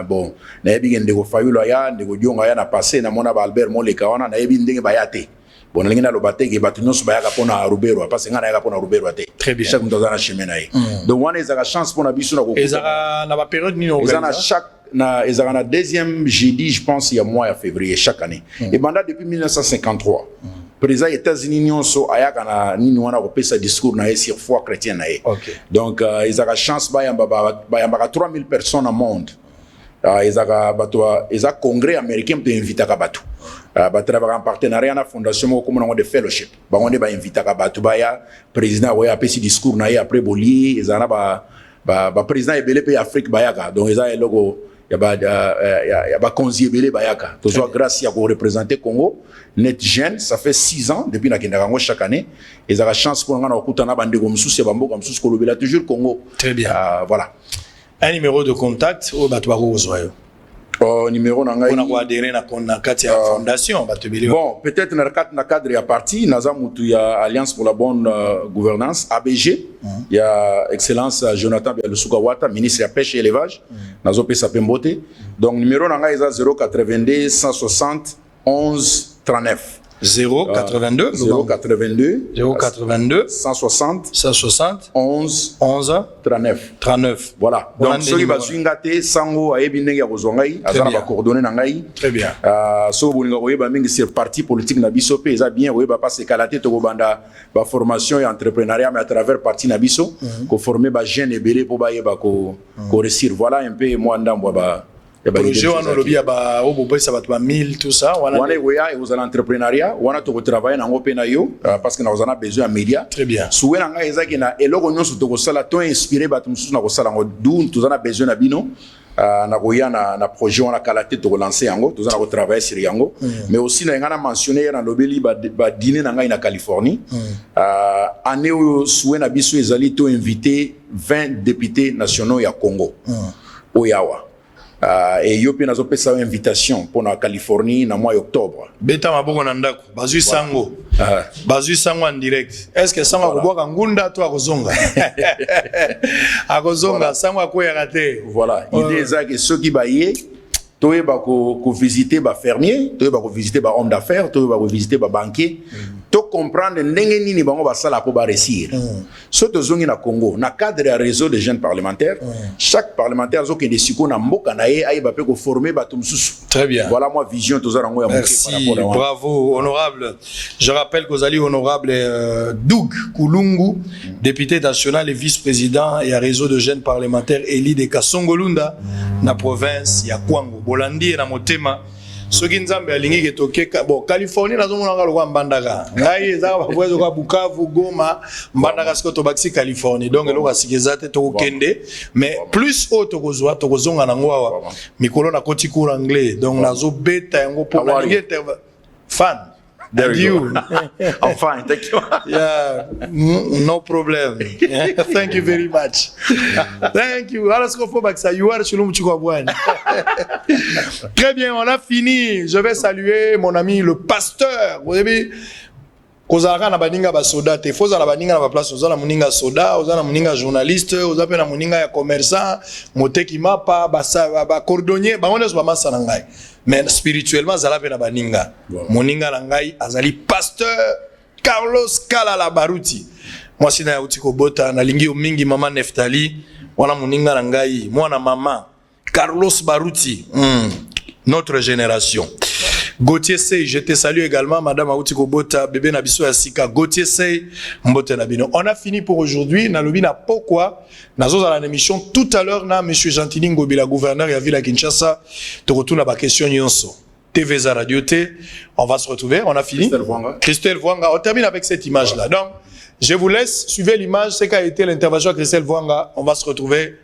bon na yebigi ndeko Fayulu ya ndeko Dionga ya na passé na mona ba Albert Moleka wana na yebi ndenge ba yate bon na ngina lo bateke bato nyonso ba yaka pona Rubero parce ngana yaka pona Rubero ate très bien chaque mto zana chemin na ye donc wana ezaka chance pona biso na ko ezaka na ba période ni organiser chaque na ezaka deuxième jeudi je pense il y a mois de février chaque année et pendant depuis 1953 président des États-Unis nyonso ayaka na nini wana ko pesa discours na sur foi chrétienne na donc ezaka chance ba yamba 3000 personnes au monde ezaka bato ezaka congrès américain peut inviter ka bato batrava en partenariat na fondation moko comme de fellowship bango ne ba inviter ka bato ba ya président wa ya pesi discours na ye après bolier ezana ba président ebele pe Afrique bayaka donc ezaka eloko ya ba konzi ebele bayaka toujours grâce à ko représenter Congo net jeune ça fait 6 ans depuis na kenda kango chaque année ezaka chance pour ngana okutana bandeko mususu ba mboka mususu ko lobela toujours Congo très bien voilà un numéro de contact au bato ba kozwa numéro na ngai on a quoi adhérer na kati ya fondation bato beli bon peut-être na cadre ya parti naza mutu ya alliance pour la bonne gouvernance ABG ya excellence Jonathan Bialusuka Wata ministre ya pêche et élevage nazo pesa pembote donc numéro na ngai eza 082 160 11 39 082 160 11 39 voilà donc soki bazwinga te sango ayebi ndenge ya kozwa ngai aza na bacoordonné na ngai très bien soki bolinga koyeba mingi sur parti politique na biso mpe eza bien koyeba mpasi ekala te tokobanda baformation ya entrepreneuriat mais à travers parti na biso koforme bajeune ebele mpo bayeba koréussir voilà un peu mwa ndambo projet wana lobi ya ba obopesa bato ba 1000 tout ça wana oya et aux entrepreneuriat wana to travailler nango pe na yo parce que na ozana besoin ya média très bien souwe na ngai ezaki na eloko nyonso to kosala to inspirer bato mususu na kosala ngo du tozana besoin na bino na koya na projet wana kala te to lancer yango tozana ko travailler sur yango mais aussi na ngana mentionner na lobeli ba dîner na ngai na Californie année oyo souwe na biso ezali to inviter 20 députés nationaux ya Congo oyawa et yo pe nazo pesa invitation pour na Californie na mois octobre beta maboko na ndako bazui sango en direct est-ce que sango akobwaka ngunda to akozonga akozonga sango akoya kate voilà idée ezaki soki baye toyeba ko visiter ba fermier toyeba ko visiter ba homme d'affaires toyeba ko visiter ba banquier to comprendre ndenge nini bango basala po ba réussir so tozongi na Congo na cadre ya réseau de jeunes parlementaires chaque parlementaire zo ke desiko na mboka na ye ayeba pe ko former bato mususu très bien voilà moi vision tozara ngo ya merci bravo honorable je rappelle que vous allez honorable Doug Kulungu député national et vice-président et à réseau de jeunes parlementaires éli de Kasongolunda na province ya Kwango bolandi na motema soki nzambe alingi ke tokeka bon Californie nazomona ngalo kwa mbandaka ngai ezaka bapoezo kwa Bukavu Goma mbandaka siko to baxi Californie donc eloko asikeza te to kende mais plus auto kozwa to kozonga na ngwa mikolo na koti cours anglais donc nazo beta yango pour na fan there you go. I'm fine, thank you. Yeah, no problem. Thank you very much. Thank you. Très bien, on a fini. Je vais saluer mon ami le pasteur. Vous avez kozalaka na baninga ba soda te foza na baninga na ba place ozala muninga soda ozala muninga journaliste ozape na muninga ya commerçant moteki mapa ba cordonnier ba oneso ba masana ngai mais spirituellement zala pe na baninga muninga na ngai azali pasteur Carlos Kalala Baruti moi sina ya uti kobota na lingi mingi mama Neftali wana muninga na ngai mwana mama Carlos Baruti notre génération. Gauthier Sey, je te salue également, Madame Aouti Kobota, bébé Nabiso Asika, Gauthier Sey, Mbote Nabino. On a fini pour aujourd'hui. Nalobi na pourquoi, nazo dans l'émission tout à l'heure, na Monsieur Gentili Ngobi, la gouverneur ya Villa Kinshasa, te retourne à ma question Nyonso. TV za Radio T, on va se retrouver. On a fini. Christelle Vwanga. On termine avec cette image-là. Donc, je vous laisse, suivez l'image, c'est qu'a été l'intervention de Christelle Vwanga. On va se retrouver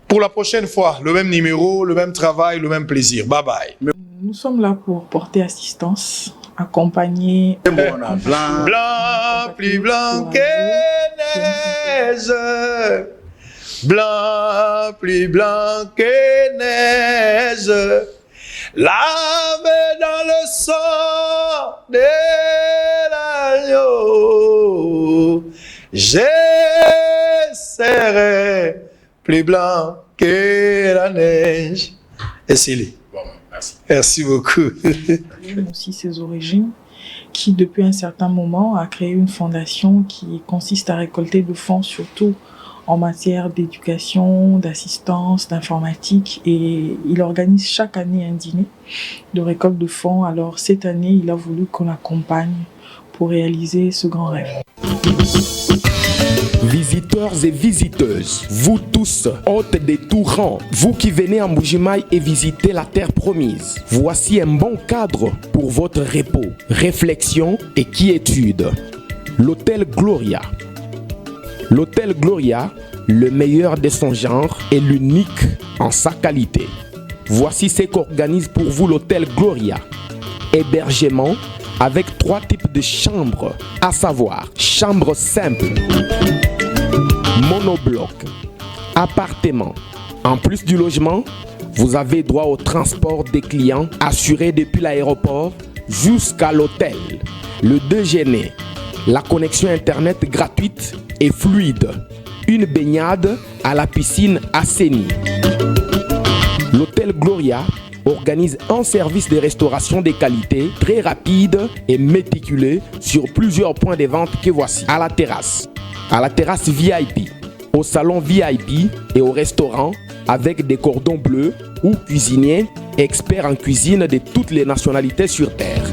pour la prochaine fois. Le même numéro, le même travail, le même plaisir. Bye bye. Nous sommes là pour porter assistance, accompagner. Blanc, blanc, plus blanc que neige. Blanc, plus blanc que neige. Lavé dans le sang de l'agneau. Je serai plus blanc que la neige. Et Silly. Merci beaucoup. Aussi ses origines, qui depuis un certain moment a créé une fondation qui consiste à récolter des fonds surtout en matière d'éducation, d'assistance, d'informatique, et il organise chaque année un dîner de récolte de fonds. Alors cette année, il a voulu qu'on l'accompagne pour réaliser ce grand rêve. Visiteurs et visiteuses, vous tous, hôtes des tout rangs, vous qui venez à Mbujimaï et visiter la terre promise, voici un bon cadre pour votre repos, réflexion et quiétude. L'hôtel Gloria. L'hôtel Gloria, le meilleur de son genre et l'unique en sa qualité. Voici ce qu'organise pour vous l'hôtel Gloria. Hébergement avec 3 types de chambres, à savoir chambre simple, monobloc, appartement. En plus du logement, vous avez droit au transport des clients assuré depuis l'aéroport jusqu'à l'hôtel, le déjeuner, la connexion internet gratuite et fluide, une baignade à la piscine assainie. L'hôtel Gloria organise un service de restauration de qualité très rapide et méticuleux sur plusieurs points de vente que voici. À la terrasse VIP, au salon VIP et au restaurant avec des cordons bleus ou cuisiniers experts en cuisine de toutes les nationalités sur terre.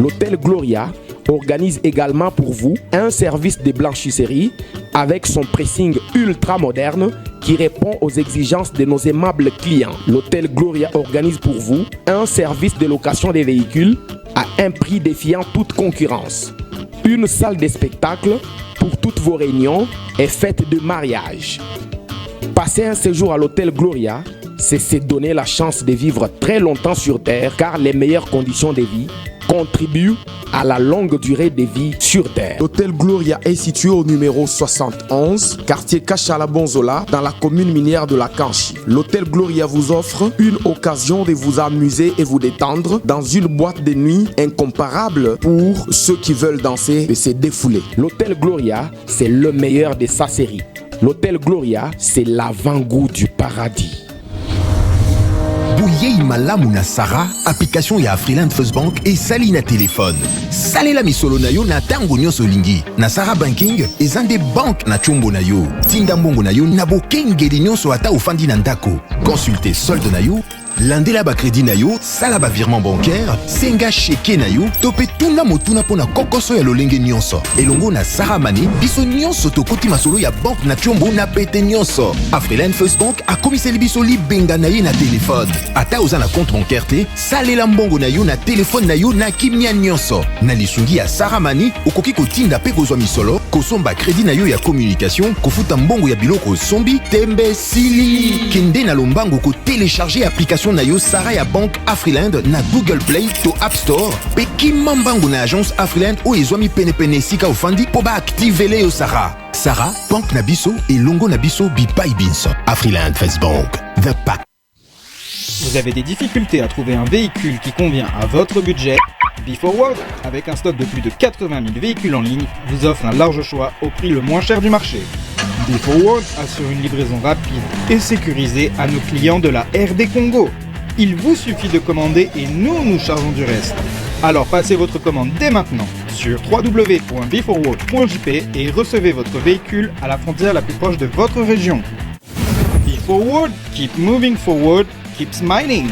L'hôtel Gloria organise également pour vous un service de blanchisserie avec son pressing ultra moderne qui répond aux exigences de nos aimables clients. L'hôtel Gloria organise pour vous un service de location des véhicules à un prix défiant toute concurrence. Une salle de spectacle pour toutes vos réunions et fêtes de mariage. Passer un séjour à l'hôtel Gloria, c'est se donner la chance de vivre très longtemps sur Terre, car les meilleures conditions de vie contribuent à la longue durée de vie sur Terre. L'hôtel Gloria est situé au numéro 71, quartier Kachala-Bonzola, dans la commune minière de la Kanchi. L'hôtel Gloria vous offre une occasion de vous amuser et vous détendre dans une boîte de nuit incomparable pour ceux qui veulent danser et se défouler. L'hôtel Gloria, c'est le meilleur de sa série. L'hôtel Gloria, c'est l'avant-goût du paradis. Bouyei malamu na Sarah, application ya Afriland First Bank et sali na téléphone. Salela misolo na yo na tango nyonso lingi. Na Sarah Banking, ezande bank na chombo na yo. Tinda mbongo na yo na bokengeli nyonso ata ofandi na ndako. Consultez solde na yo, landela ba crédit na yo, sala ba virement bancaire, senga cheke na yo, tope tuna motuna pona kokoso ya lolenge nyonso. Elongo na Sarah Money, biso nyonso tokoti masolo ya bank na chombo na pete nyonso. Afriland First Bank a komiseli biso libenga na ye na téléphone. Ata oza na compte bancaire te, salela mbongo na yo na téléphone na yo na kimia nyonso. Na lisungi ya Sarah Money, okoki kotinda pe kozwa misolo, kosomba crédit na yo ya communication, kofuta mbongo ya biloko sombi, tembe sili. Kende na lombango ko télécharger application na yo Sarah ya Bank Afriland na Google Play to App Store. Pe kimambango na agence Afriland o ezwami pene sika ofandi po ba activer yo Sarah. Sarah, Bank na biso et longo na biso bipai binso. Afriland First Bank, the pack. Vous avez des difficultés à trouver un véhicule qui convient à votre budget? B4World, avec un stock de plus de 80 000 véhicules en ligne, vous offre un large choix au prix le moins cher du marché. B4World assure une livraison rapide et sécurisée à nos clients de la RD Congo. Il vous suffit de commander et nous chargeons du reste. Alors passez votre commande dès maintenant sur www.b4world.jp et recevez votre véhicule à la frontière la plus proche de votre région. B4World, keep moving forward, keep smiling.